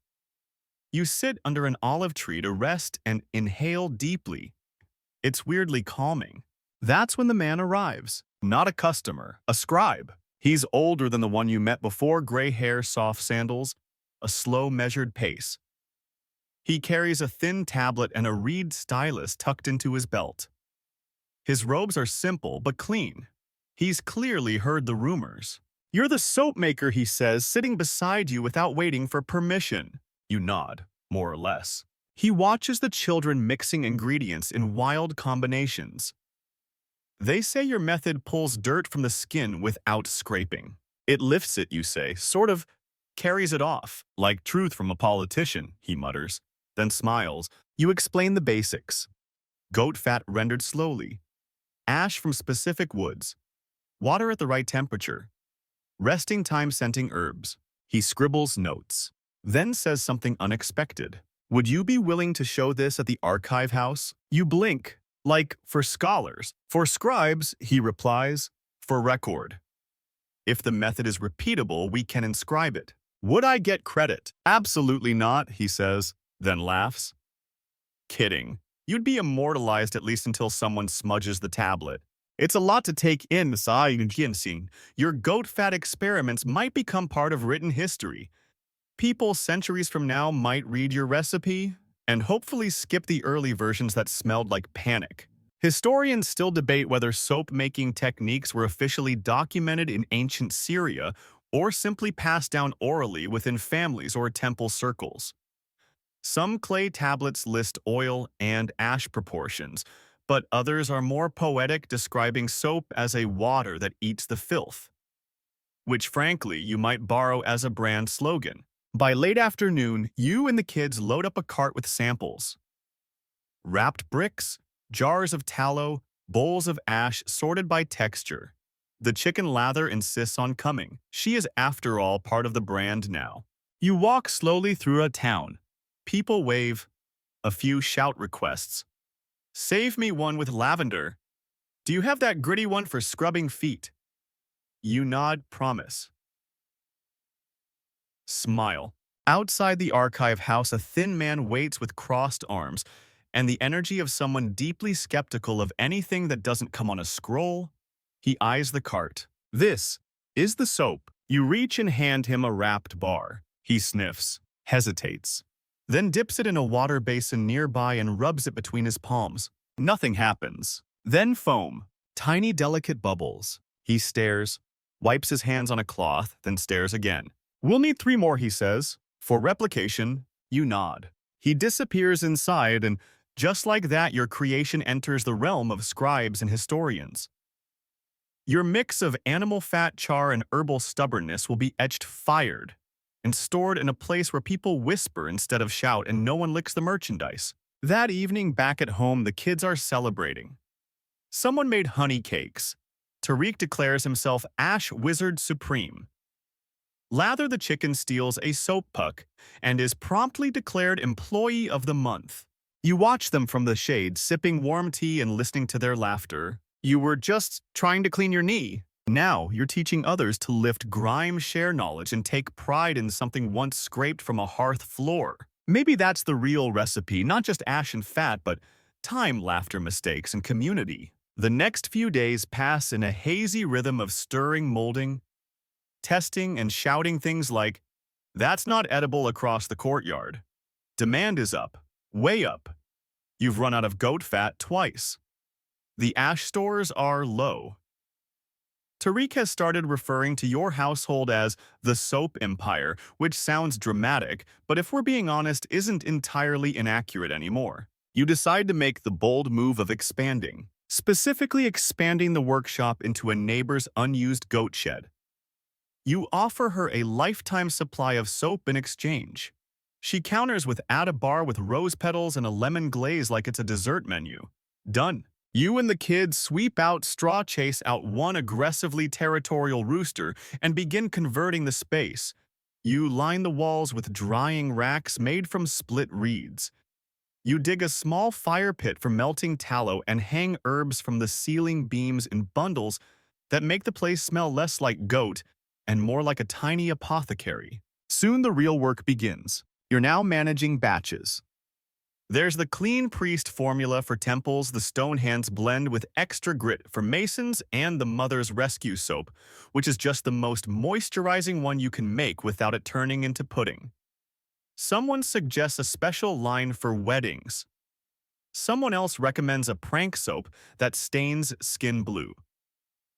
You sit under an olive tree to rest and inhale deeply. It's weirdly calming. That's when the man arrives. Not a customer, a scribe. He's older than the one you met before, gray hair, soft sandals, a slow, measured pace. He carries a thin tablet and a reed stylus tucked into his belt. His robes are simple but clean. He's clearly heard the rumors. You're the soap maker, he says, sitting beside you without waiting for permission. You nod, more or less. He watches the children mixing ingredients in wild combinations. They say your method pulls dirt from the skin without scraping. It lifts it, you say, sort of carries it off, like truth from a politician, he mutters, then smiles. You explain the basics. Goat fat rendered slowly, ash from specific woods, water at the right temperature, resting time scenting herbs. He scribbles notes, then says something unexpected. Would you be willing to show this at the archive house? You blink, like for scholars. For scribes, he replies, for record. If the method is repeatable, we can inscribe it. Would I get credit? Absolutely not, he says, then laughs. Kidding. You'd be immortalized at least until someone smudges the tablet. It's a lot to take in, Hygiene. Your goat fat experiments might become part of written history. People centuries from now might read your recipe and hopefully skip the early versions that smelled like panic. Historians still debate whether soap-making techniques were officially documented in ancient Syria or simply passed down orally within families or temple circles. Some clay tablets list oil and ash proportions, but others are more poetic, describing soap as a water that eats the filth, which frankly you might borrow as a brand slogan. By late afternoon, you and the kids load up a cart with samples. Wrapped bricks, jars of tallow, bowls of ash sorted by texture. The chicken Lather insists on coming. She is, after all, part of the brand now. You walk slowly through a town. People wave. A few shout requests. Save me one with lavender. Do you have that gritty one for scrubbing feet? You nod, promise. Smile. Outside the archive house, a thin man waits with crossed arms and the energy of someone deeply skeptical of anything that doesn't come on a scroll. He eyes the cart. This is the soap. You reach and hand him a wrapped bar. He sniffs, hesitates, then dips it in a water basin nearby and rubs it between his palms. Nothing happens. Then foam, tiny delicate bubbles. He stares, wipes his hands on a cloth, then stares again. We'll need 3 more, he says, for replication. You nod. He disappears inside, and just like that, your creation enters the realm of scribes and historians. Your mix of animal fat, char, and herbal stubbornness will be etched fired and stored in a place where people whisper instead of shout and no one licks the merchandise. That evening back at home, the kids are celebrating. Someone made honey cakes. Tariq declares himself Ash Wizard Supreme. Lather the chicken steals a soap puck and is promptly declared Employee of the Month. You watch them from the shade, sipping warm tea and listening to their laughter. You were just trying to clean your knee. Now you're teaching others to lift grime, share knowledge, and take pride in something once scraped from a hearth floor. Maybe that's the real recipe, not just ash and fat, but time, laughter, mistakes, and community. The next few days pass in a hazy rhythm of stirring, molding, testing, and shouting things like, "That's not edible," across the courtyard. Demand is up, way up. You've run out of goat fat twice. The ash stores are low. Tariq has started referring to your household as the soap empire, which sounds dramatic, but if we're being honest, isn't entirely inaccurate anymore. You decide to make the bold move of expanding, specifically expanding the workshop into a neighbor's unused goat shed. You offer her a lifetime supply of soap in exchange. She counters with add a bar with rose petals and a lemon glaze like it's a dessert menu. Done. You and the kids sweep out, straw chase out one aggressively territorial rooster, and begin converting the space. You line the walls with drying racks made from split reeds. You dig a small fire pit for melting tallow and hang herbs from the ceiling beams in bundles that make the place smell less like goat and more like a tiny apothecary. Soon the real work begins. You're now managing batches. There's the clean priest formula for temples, the stone hands blend with extra grit for masons, and the mother's rescue soap, which is just the most moisturizing one you can make without it turning into pudding. Someone suggests a special line for weddings. Someone else recommends a prank soap that stains skin blue.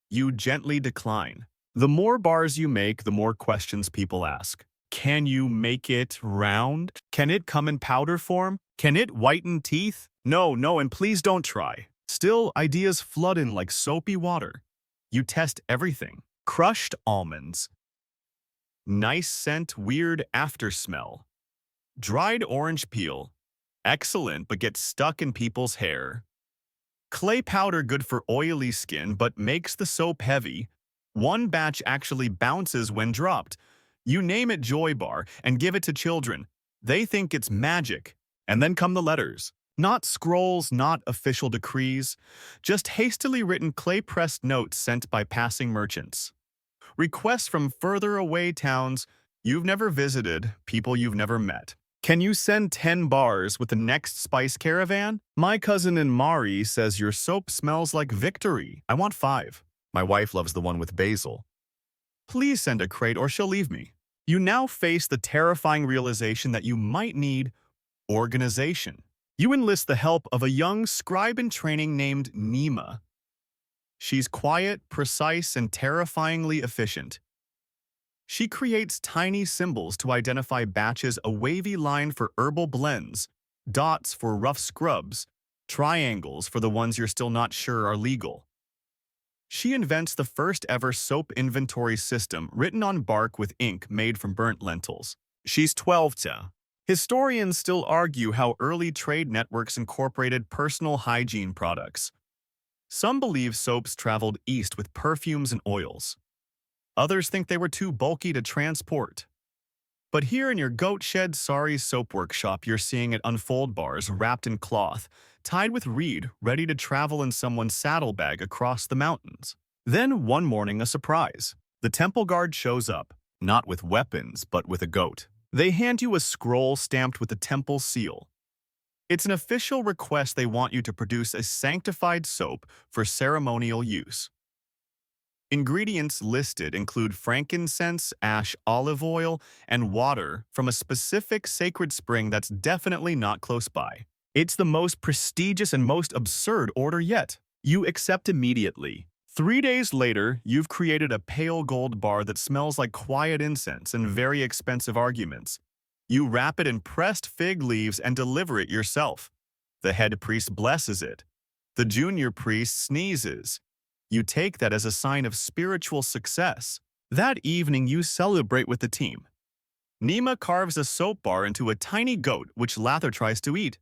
You gently decline. The more bars you make, the more questions people ask. Can you make it round? Can it come in powder form? Can it whiten teeth? No, and please don't try. Still, ideas flood in like soapy water. You test everything. Crushed almonds. Nice scent, weird after smell. Dried orange peel. Excellent, but gets stuck in people's hair. Clay powder, good for oily skin, but makes the soap heavy. One batch actually bounces when dropped. You name it Joy Bar and give it to children. They think it's magic. And then come the letters. Not scrolls, not official decrees, just hastily written clay-pressed notes sent by passing merchants. Requests from further away towns you've never visited, people you've never met. Can you send 10 bars with the next spice caravan? My cousin in Mari says your soap smells like victory. I want 5. My wife loves the one with basil. Please send a crate or she'll leave me. You now face the terrifying realization that you might need organization. You enlist the help of a young scribe in training named Nima. She's quiet, precise, and terrifyingly efficient. She creates tiny symbols to identify batches, a wavy line for herbal blends, dots for rough scrubs, triangles for the ones you're still not sure are legal. She invents the first ever soap inventory system written on bark with ink made from burnt lentils. She's 12 to. Historians still argue how early trade networks incorporated personal hygiene products. Some believe soaps traveled east with perfumes and oils. Others think they were too bulky to transport. But here in your goat shed sorry soap workshop, you're seeing it unfold bars wrapped in cloth, tied with reed, ready to travel in someone's saddlebag across the mountains. Then one morning, a surprise. The temple guard shows up, not with weapons, but with a goat. They hand you a scroll stamped with the temple seal. It's an official request. They want you to produce a sanctified soap for ceremonial use. Ingredients listed include frankincense, ash, olive oil, and water from a specific sacred spring that's definitely not close by. It's the most prestigious and most absurd order yet. You accept immediately. 3 days later, you've created a pale gold bar that smells like quiet incense and very expensive arguments. You wrap it in pressed fig leaves and deliver it yourself. The head priest blesses it. The junior priest sneezes. You take that as a sign of spiritual success. That evening, you celebrate with the team. Nima carves a soap bar into a tiny goat, which Lather tries to eat.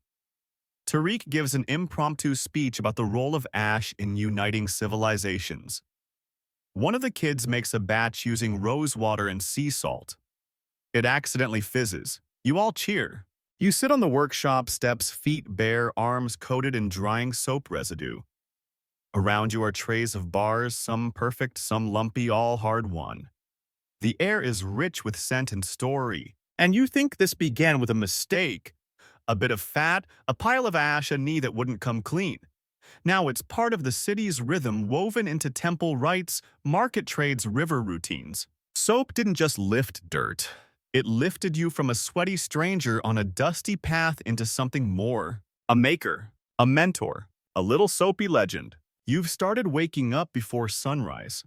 Tariq gives an impromptu speech about the role of ash in uniting civilizations. One of the kids makes a batch using rose water and sea salt. It accidentally fizzes. You all cheer. You sit on the workshop steps, feet bare, arms coated in drying soap residue. Around you are trays of bars, some perfect, some lumpy, all hard-won. The air is rich with scent and story, and you think this began with a mistake. A bit of fat, a pile of ash, a knee that wouldn't come clean. Now it's part of the city's rhythm woven into temple rites, market trades, river routines. Soap didn't just lift dirt. It lifted you from a sweaty stranger on a dusty path into something more. A maker, a mentor, a little soapy legend. You've started waking up before sunrise.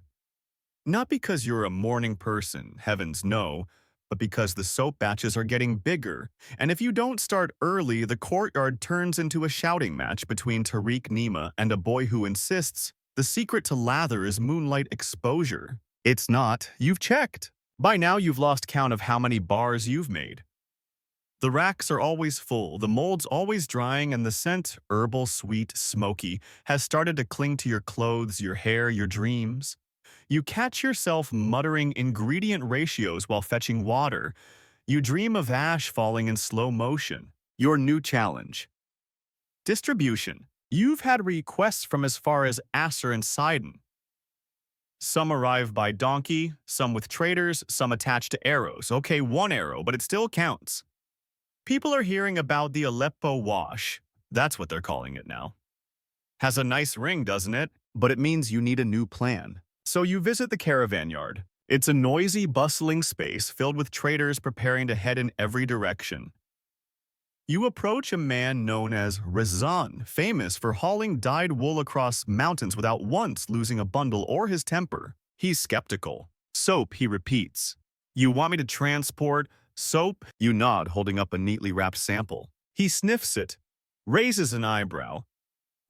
Not because you're a morning person, heavens no, but because the soap batches are getting bigger, and if you don't start early, the courtyard turns into a shouting match between Tariq Nima and a boy who insists the secret to lather is moonlight exposure. It's not. You've checked. By now, you've lost count of how many bars you've made. The racks are always full, the mold's always drying, and the scent, herbal, sweet, smoky, has started to cling to your clothes, your hair, your dreams. You catch yourself muttering ingredient ratios while fetching water. You dream of ash falling in slow motion. Your new challenge. Distribution. You've had requests from as far as Asser and Sidon. Some arrive by donkey, some with traders, some attached to arrows. Okay, one arrow, but it still counts. People are hearing about the Aleppo wash. That's what they're calling it now. Has a nice ring, doesn't it? But it means you need a new plan. So you visit the caravan yard. It's a noisy, bustling space filled with traders preparing to head in every direction. You approach a man known as Razan, famous for hauling dyed wool across mountains without once losing a bundle or his temper. He's skeptical. Soap, he repeats. You want me to transport soap? You nod, holding up a neatly wrapped sample. He sniffs it, raises an eyebrow,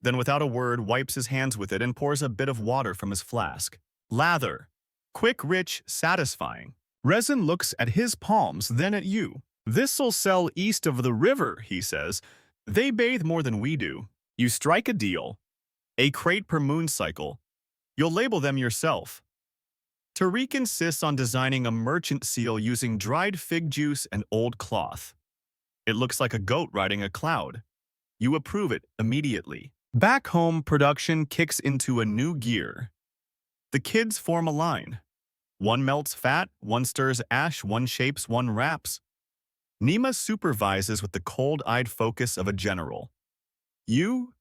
then without a word wipes his hands with it and pours a bit of water from his flask. Lather. Quick, rich, satisfying. Resin looks at his palms, then at you. This'll sell east of the river, he says. They bathe more than we do. You strike a deal. A crate per moon cycle. You'll label them yourself. Tariq insists on designing a merchant seal using dried fig juice and old cloth. It looks like a goat riding a cloud. You approve it immediately. Back home, production kicks into a new gear. The kids form a line. One melts fat, one stirs ash, one shapes, one wraps. Nima supervises with the cold-eyed focus of a general. You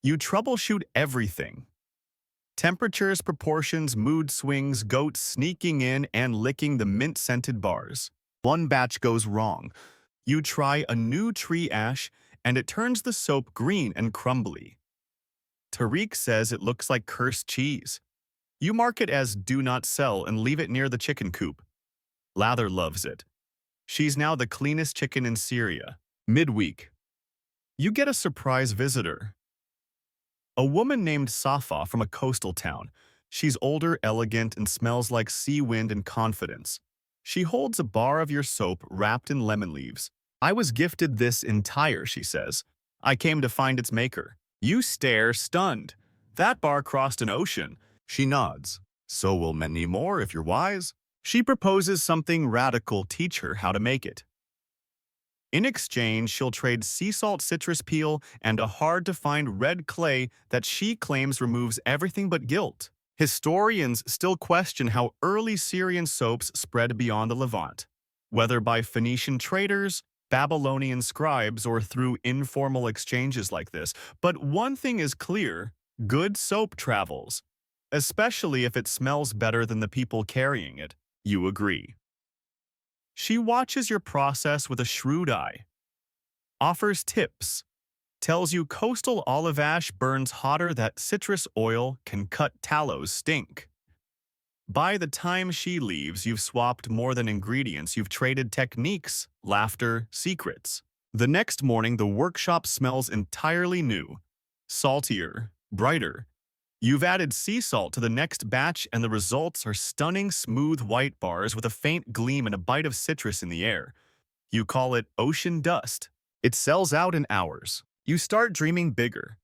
troubleshoot everything. Temperatures, proportions, mood swings, goats sneaking in and licking the mint-scented bars. One batch goes wrong. You try a new tree ash, and it turns the soap green and crumbly. Tariq says it looks like cursed cheese. You mark it as do not sell and leave it near the chicken coop. Lather loves it. She's now the cleanest chicken in Syria. Midweek. You get a surprise visitor. A woman named Safa from a coastal town. She's older, elegant, and smells like sea wind and confidence. She holds a bar of your soap wrapped in lemon leaves. I was gifted this entire, she says. I came to find its maker. You stare, stunned. That bar crossed an ocean. She nods. So will many more if you're wise. She proposes something radical, teach her how to make it. In exchange, she'll trade sea salt citrus peel and a hard-to-find red clay that she claims removes everything but guilt. Historians still question how early Syrian soaps spread beyond the Levant, whether by Phoenician traders, Babylonian scribes, or through informal exchanges like this. But one thing is clear, good soap travels, especially if it smells better than the people carrying it. You agree. She watches your process with a shrewd eye, offers tips, tells you coastal olive ash burns hotter that citrus oil can cut tallows stink. By the time she leaves, you've swapped more than ingredients, you've traded techniques, laughter, secrets. The next morning, the workshop smells entirely new, saltier, brighter. You've added sea salt to the next batch, and the results are stunning, smooth white bars with a faint gleam and a bite of citrus in the air. You call it ocean dust. It sells out in hours. You start dreaming bigger.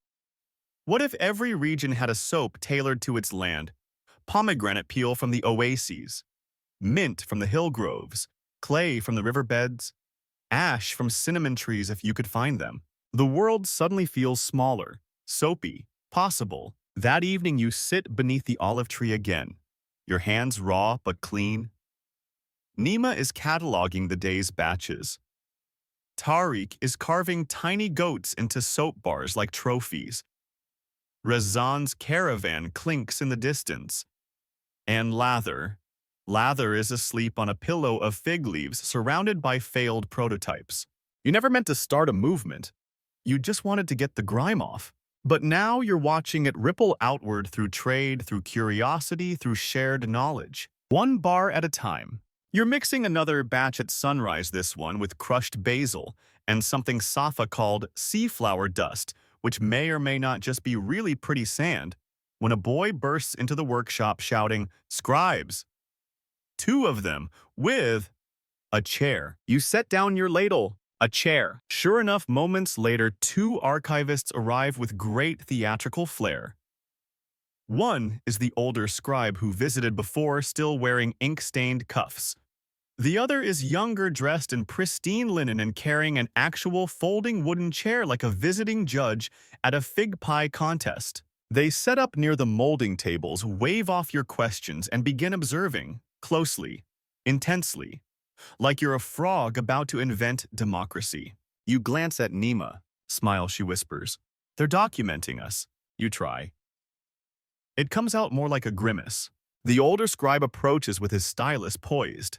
What if every region had a soap tailored to its land? Pomegranate peel from the oases, mint from the hill groves, clay from the riverbeds, ash from cinnamon trees if you could find them. The world suddenly feels smaller, soapy, possible. That evening you sit beneath the olive tree again, your hands raw but clean. Nima is cataloging the day's batches. Tariq is carving tiny goats into soap bars like trophies. Razan's caravan clinks in the distance. And Lather is asleep on a pillow of fig leaves surrounded by failed prototypes. You never meant to start a movement. You just wanted to get the grime off. But now you're watching it ripple outward through trade, through curiosity, through shared knowledge. One bar at a time. You're mixing another batch at sunrise, this one with crushed basil and something Safa called sea flower dust, which may or may not just be really pretty sand, when a boy bursts into the workshop shouting, "Scribes!" Two of them, with a chair. You set down your ladle. A chair. Sure enough, moments later, two archivists arrive with great theatrical flair. One is the older scribe who visited before, still wearing ink-stained cuffs. The other is younger, dressed in pristine linen and carrying an actual folding wooden chair like a visiting judge at a fig pie contest. They set up near the molding tables, wave off your questions, and begin observing, closely, intensely, like you're a frog about to invent democracy. You glance at Nima. Smile, she whispers. They're documenting us. You try. It comes out more like a grimace. The older scribe approaches with his stylus poised.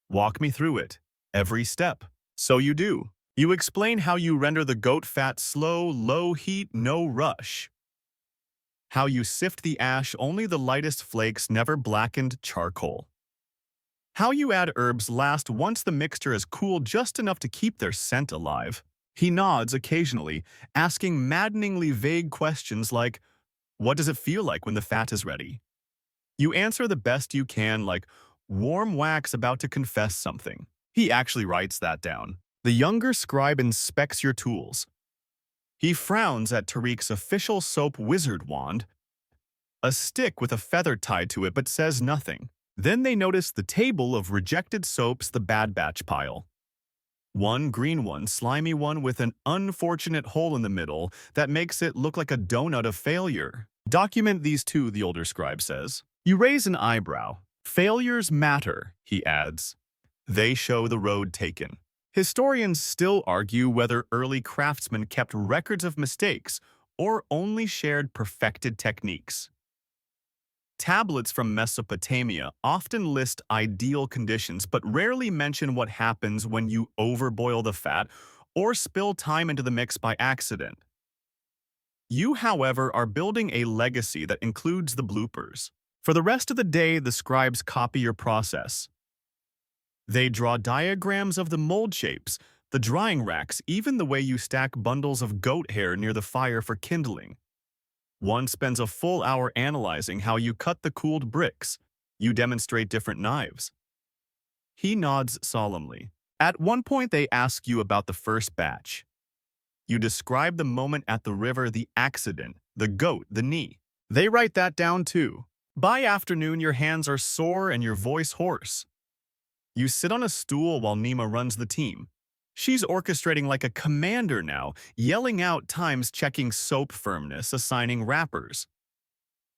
Walk me through it. Every step. So you do. You explain how you render the goat fat slow, low heat, no rush. How you sift the ash, only the lightest flakes, never blackened charcoal. How you add herbs last once the mixture is cooled just enough to keep their scent alive. He nods occasionally, asking maddeningly vague questions like, what does it feel like when the fat is ready? You answer the best you can, like, warm wax about to confess something. He actually writes that down. The younger scribe inspects your tools. He frowns at Tariq's official soap wizard wand, a stick with a feather tied to it, but says nothing. Then they notice the table of rejected soaps, the bad batch pile. One green one, slimy one with an unfortunate hole in the middle that makes it look like a donut of failure. Document these two, the older scribe says. You raise an eyebrow. Failures matter, he adds. They show the road taken. Historians still argue whether early craftsmen kept records of mistakes or only shared perfected techniques. Tablets from Mesopotamia often list ideal conditions but rarely mention what happens when you overboil the fat or spill time into the mix by accident. You, however, are building a legacy that includes the bloopers. For the rest of the day, the scribes copy your process. They draw diagrams of the mold shapes, the drying racks, even the way you stack bundles of goat hair near the fire for kindling. One spends a full hour analyzing how you cut the cooled bricks. You demonstrate different knives. He nods solemnly. At one point, they ask you about the first batch. You describe the moment at the river, the accident, the goat, the knee. They write that down too. By afternoon, your hands are sore and your voice hoarse. You sit on a stool while Nima runs the team. She's orchestrating like a commander now, yelling out times, checking soap firmness, assigning wrappers.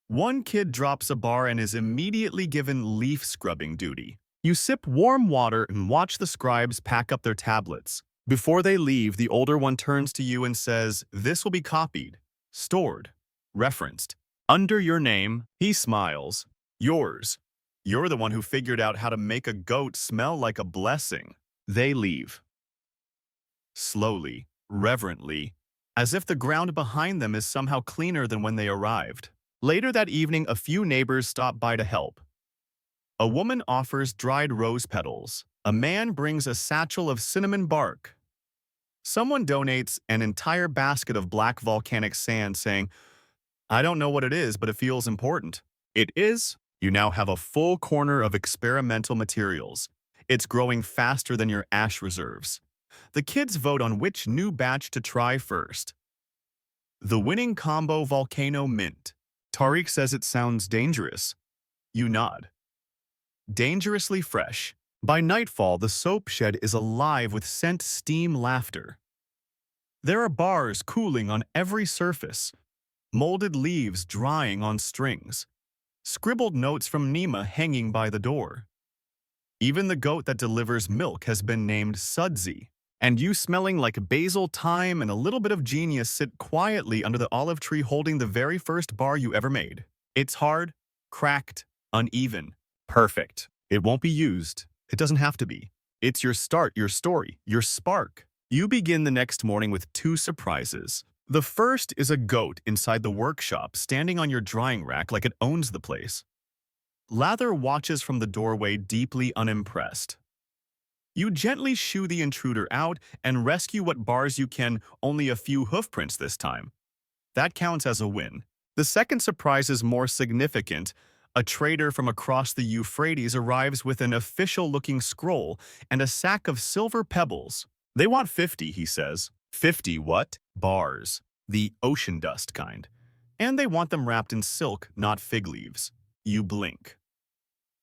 One kid drops a bar and is immediately given leaf scrubbing duty. You sip warm water and watch the scribes pack up their tablets. Before they leave, the older one turns to you and says, "This will be copied, stored, referenced. Under your name." He smiles. "Yours. You're the one who figured out how to make a goat smell like a blessing." They leave. Slowly, reverently, as if the ground behind them is somehow cleaner than when they arrived. Later that evening, a few neighbors stop by to help. A woman offers dried rose petals. A man brings a satchel of cinnamon bark. Someone donates an entire basket of black volcanic sand saying, I don't know what it is, but it feels important. It is. You now have a full corner of experimental materials. It's growing faster than your ash reserves. The kids vote on which new batch to try first. The winning combo Volcano Mint. Tariq says it sounds dangerous. You nod. Dangerously fresh. By nightfall, the soap shed is alive with scent, steam, laughter. There are bars cooling on every surface, molded leaves drying on strings, scribbled notes from Nima hanging by the door. Even the goat that delivers milk has been named Sudsy, and you smelling like basil, thyme, and a little bit of genius sit quietly under the olive tree holding the very first bar you ever made. It's hard, cracked, uneven. Perfect. It won't be used. It doesn't have to be. It's your start, your story, your spark. You begin the next morning with two surprises. The first is a goat inside the workshop standing on your drying rack like it owns the place. Lather watches from the doorway deeply unimpressed. You gently shoo the intruder out and rescue what bars you can, only a few hoofprints this time. That counts as a win. The second surprise is more significant. A trader from across the Euphrates arrives with an official-looking scroll and a sack of silver pebbles. They want 50, he says. 50 what? Bars. The ocean dust kind. And they want them wrapped in silk, not fig leaves. You blink.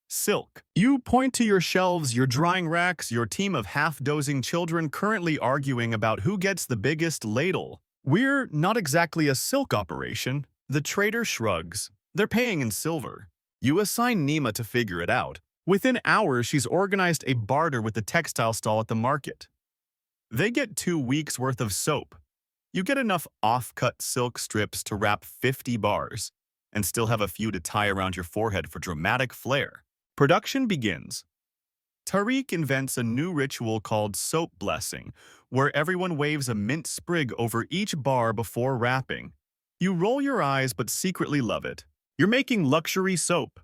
Silk. You point to your shelves, your drying racks, your team of half-dozing children currently arguing about who gets the biggest ladle. We're not exactly a silk operation. The trader shrugs. They're paying in silver. You assign Nima to figure it out. Within hours, she's organized a barter with the textile stall at the market. They get 2 weeks' worth of soap. You get enough off-cut silk strips to wrap 50 bars, and still have a few to tie around your forehead for dramatic flair. Production begins. Tariq invents a new ritual called soap blessing, where everyone waves a mint sprig over each bar before wrapping. You roll your eyes but secretly love it. You're making luxury soap.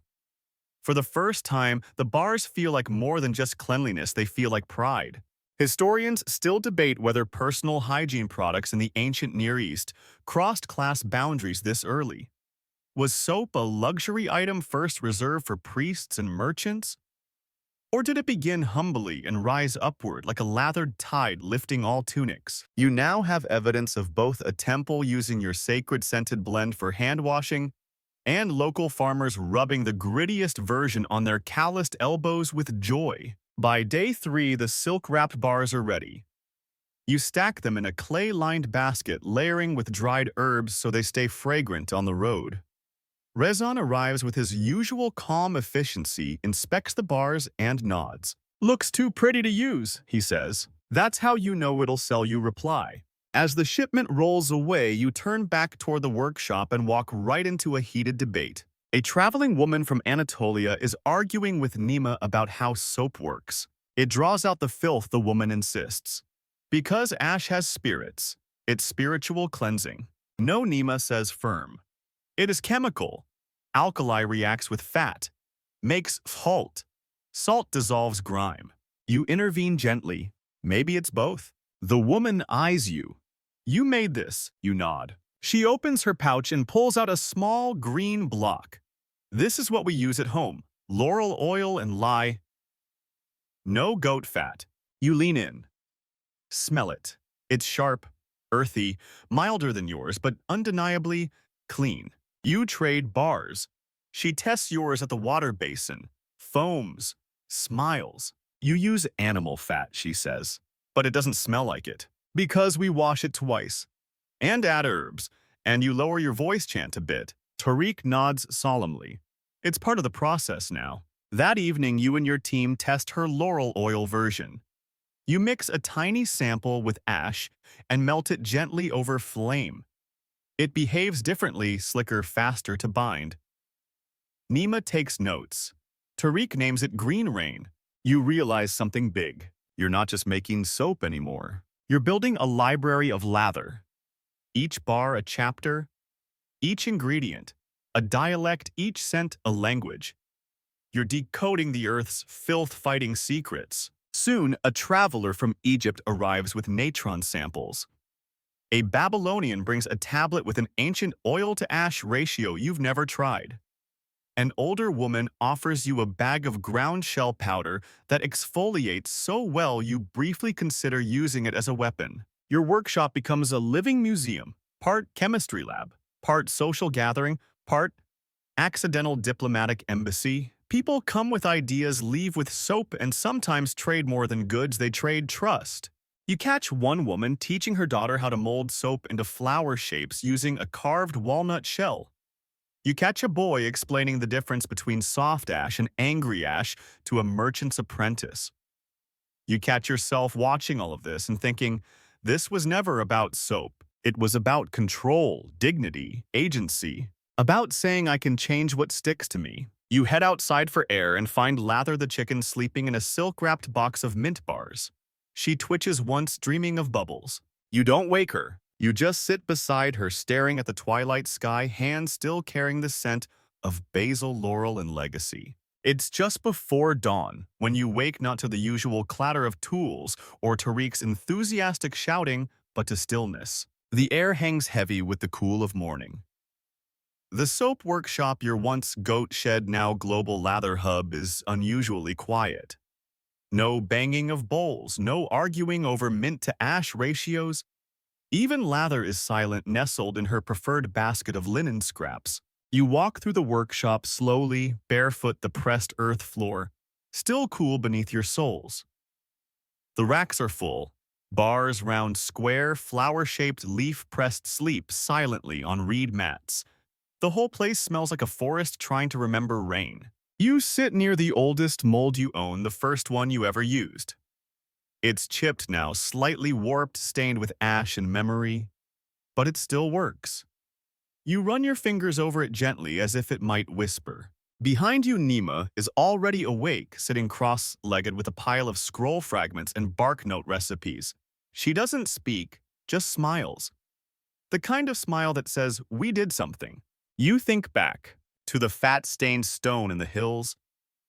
For the first time, the bars feel like more than just cleanliness, they feel like pride. Historians still debate whether personal hygiene products in the ancient Near East crossed class boundaries this early. Was soap a luxury item first reserved for priests and merchants? Or did it begin humbly and rise upward like a lathered tide lifting all tunics? You now have evidence of both a temple using your sacred scented blend for hand washing and local farmers rubbing the grittiest version on their calloused elbows with joy. By day 3, the silk-wrapped bars are ready. You stack them in a clay-lined basket, layering with dried herbs so they stay fragrant on the road. Rezan arrives with his usual calm efficiency, inspects the bars, and nods. Looks too pretty to use, he says. That's how you know it'll sell, you reply. As the shipment rolls away, you turn back toward the workshop and walk right into a heated debate. A traveling woman from Anatolia is arguing with Nima about how soap works. It draws out the filth, the woman insists. Because ash has spirits, it's spiritual cleansing. No, Nima says firm. It is chemical. Alkali reacts with fat, makes salt. Salt dissolves grime. You intervene gently. Maybe it's both. The woman eyes you. You made this, you nod. She opens her pouch and pulls out a small green block. This is what we use at home. Laurel oil and lye. No goat fat. You lean in. Smell it. It's sharp, earthy, milder than yours, but undeniably clean. You trade bars. She tests yours at the water basin, foams, smiles. You use animal fat, she says, but it doesn't smell like it. Because we wash it twice. And add herbs, and you lower your voice chant a bit. Tariq nods solemnly. It's part of the process now. That evening, you and your team test her laurel oil version. You mix a tiny sample with ash and melt it gently over flame. It behaves differently, slicker, faster to bind. Nima takes notes. Tariq names it Green Rain. You realize something big. You're not just making soap anymore. You're building a library of lather. Each bar a chapter, each ingredient, a dialect, each scent a language. You're decoding the Earth's filth-fighting secrets. Soon, a traveler from Egypt arrives with natron samples. A Babylonian brings a tablet with an ancient oil-to-ash ratio you've never tried. An older woman offers you a bag of ground shell powder that exfoliates so well you briefly consider using it as a weapon. Your workshop becomes a living museum, part chemistry lab, part social gathering, part accidental diplomatic embassy. People come with ideas, leave with soap, and sometimes trade more than goods, they trade trust. You catch one woman teaching her daughter how to mold soap into flower shapes using a carved walnut shell. You catch a boy explaining the difference between soft ash and angry ash to a merchant's apprentice. You catch yourself watching all of this and thinking, this was never about soap. It was about control, dignity, agency. About saying I can change what sticks to me. You head outside for air and find Lather the chicken sleeping in a silk-wrapped box of mint bars. She twitches once, dreaming of bubbles. You don't wake her. You just sit beside her, staring at the twilight sky, hands still carrying the scent of basil, laurel, and legacy. It's just before dawn, when you wake not to the usual clatter of tools or Tariq's enthusiastic shouting, but to stillness. The air hangs heavy with the cool of morning. The soap workshop, your once goat shed, now global lather hub, is unusually quiet. No banging of bowls, no arguing over mint-to-ash ratios. Even Lather is silent, nestled in her preferred basket of linen scraps. You walk through the workshop slowly, barefoot the pressed earth floor, still cool beneath your soles. The racks are full. Bars round square, flower-shaped leaf-pressed sleep silently on reed mats. The whole place smells like a forest trying to remember rain. You sit near the oldest mold you own, the first one you ever used. It's chipped now, slightly warped, stained with ash and memory, but it still works. You run your fingers over it gently as if it might whisper. Behind you, Nima is already awake, sitting cross-legged with a pile of scroll fragments and bark note recipes. She doesn't speak, just smiles. The kind of smile that says, we did something. You think back to the fat-stained stone in the hills,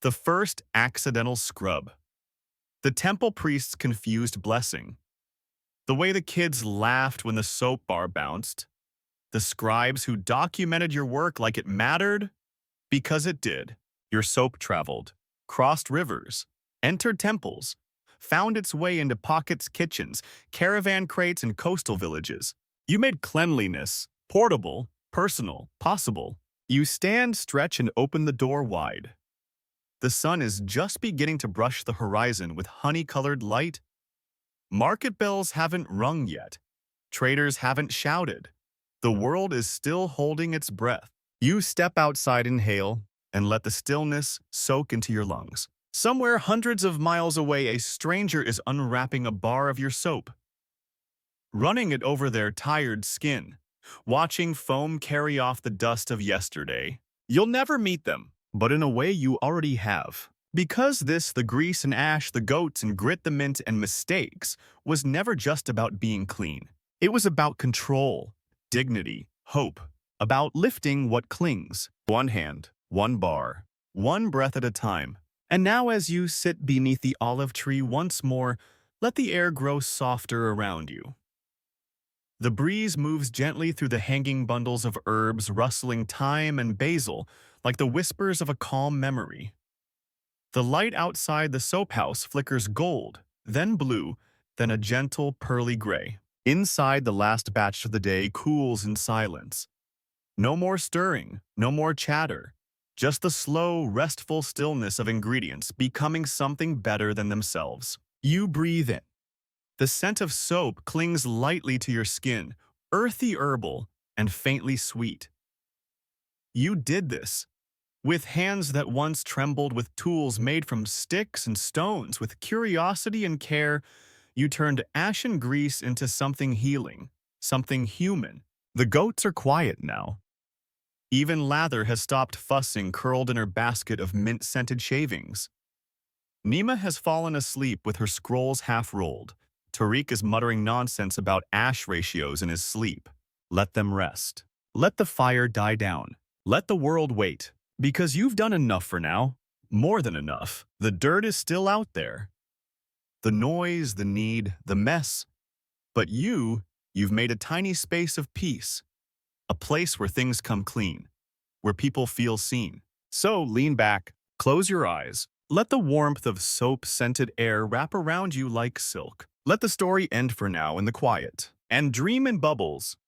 the first accidental scrub, the temple priest's confused blessing, the way the kids laughed when the soap bar bounced, the scribes who documented your work like it mattered, because it did. Your soap traveled, crossed rivers, entered temples, found its way into pockets, kitchens, caravan crates, and coastal villages. You made cleanliness portable, personal, possible. You stand, stretch, and open the door wide. The sun is just beginning to brush the horizon with honey-colored light. Market bells haven't rung yet. Traders haven't shouted. The world is still holding its breath. You step outside, inhale, and let the stillness soak into your lungs. Somewhere hundreds of miles away, a stranger is unwrapping a bar of your soap, running it over their tired skin, watching foam carry off the dust of yesterday. You'll never meet them, but in a way you already have. Because this, the grease and ash, the goats and grit, the mint and mistakes, was never just about being clean. It was about control, dignity, hope, about lifting what clings. One hand, one bar, one breath at a time. And now as you sit beneath the olive tree once more, let the air grow softer around you. The breeze moves gently through the hanging bundles of herbs, rustling thyme and basil, like the whispers of a calm memory. The light outside the soap house flickers gold, then blue, then a gentle pearly gray. Inside, the last batch of the day cools in silence. No more stirring, no more chatter, just the slow, restful stillness of ingredients becoming something better than themselves. You breathe in. The scent of soap clings lightly to your skin, earthy herbal and faintly sweet. You did this. With hands that once trembled, with tools made from sticks and stones, with curiosity and care, you turned ash and grease into something healing, something human. The goats are quiet now. Even Lather has stopped fussing, curled in her basket of mint-scented shavings. Nima has fallen asleep with her scrolls half-rolled. Tariq is muttering nonsense about ash ratios in his sleep. Let them rest. Let the fire die down. Let the world wait. Because you've done enough for now. More than enough. The dirt is still out there. The noise, the need, the mess. But you've made a tiny space of peace. A place where things come clean, where people feel seen. So lean back, close your eyes. Let the warmth of soap-scented air wrap around you like silk. Let the story end for now in the quiet. And dream in bubbles.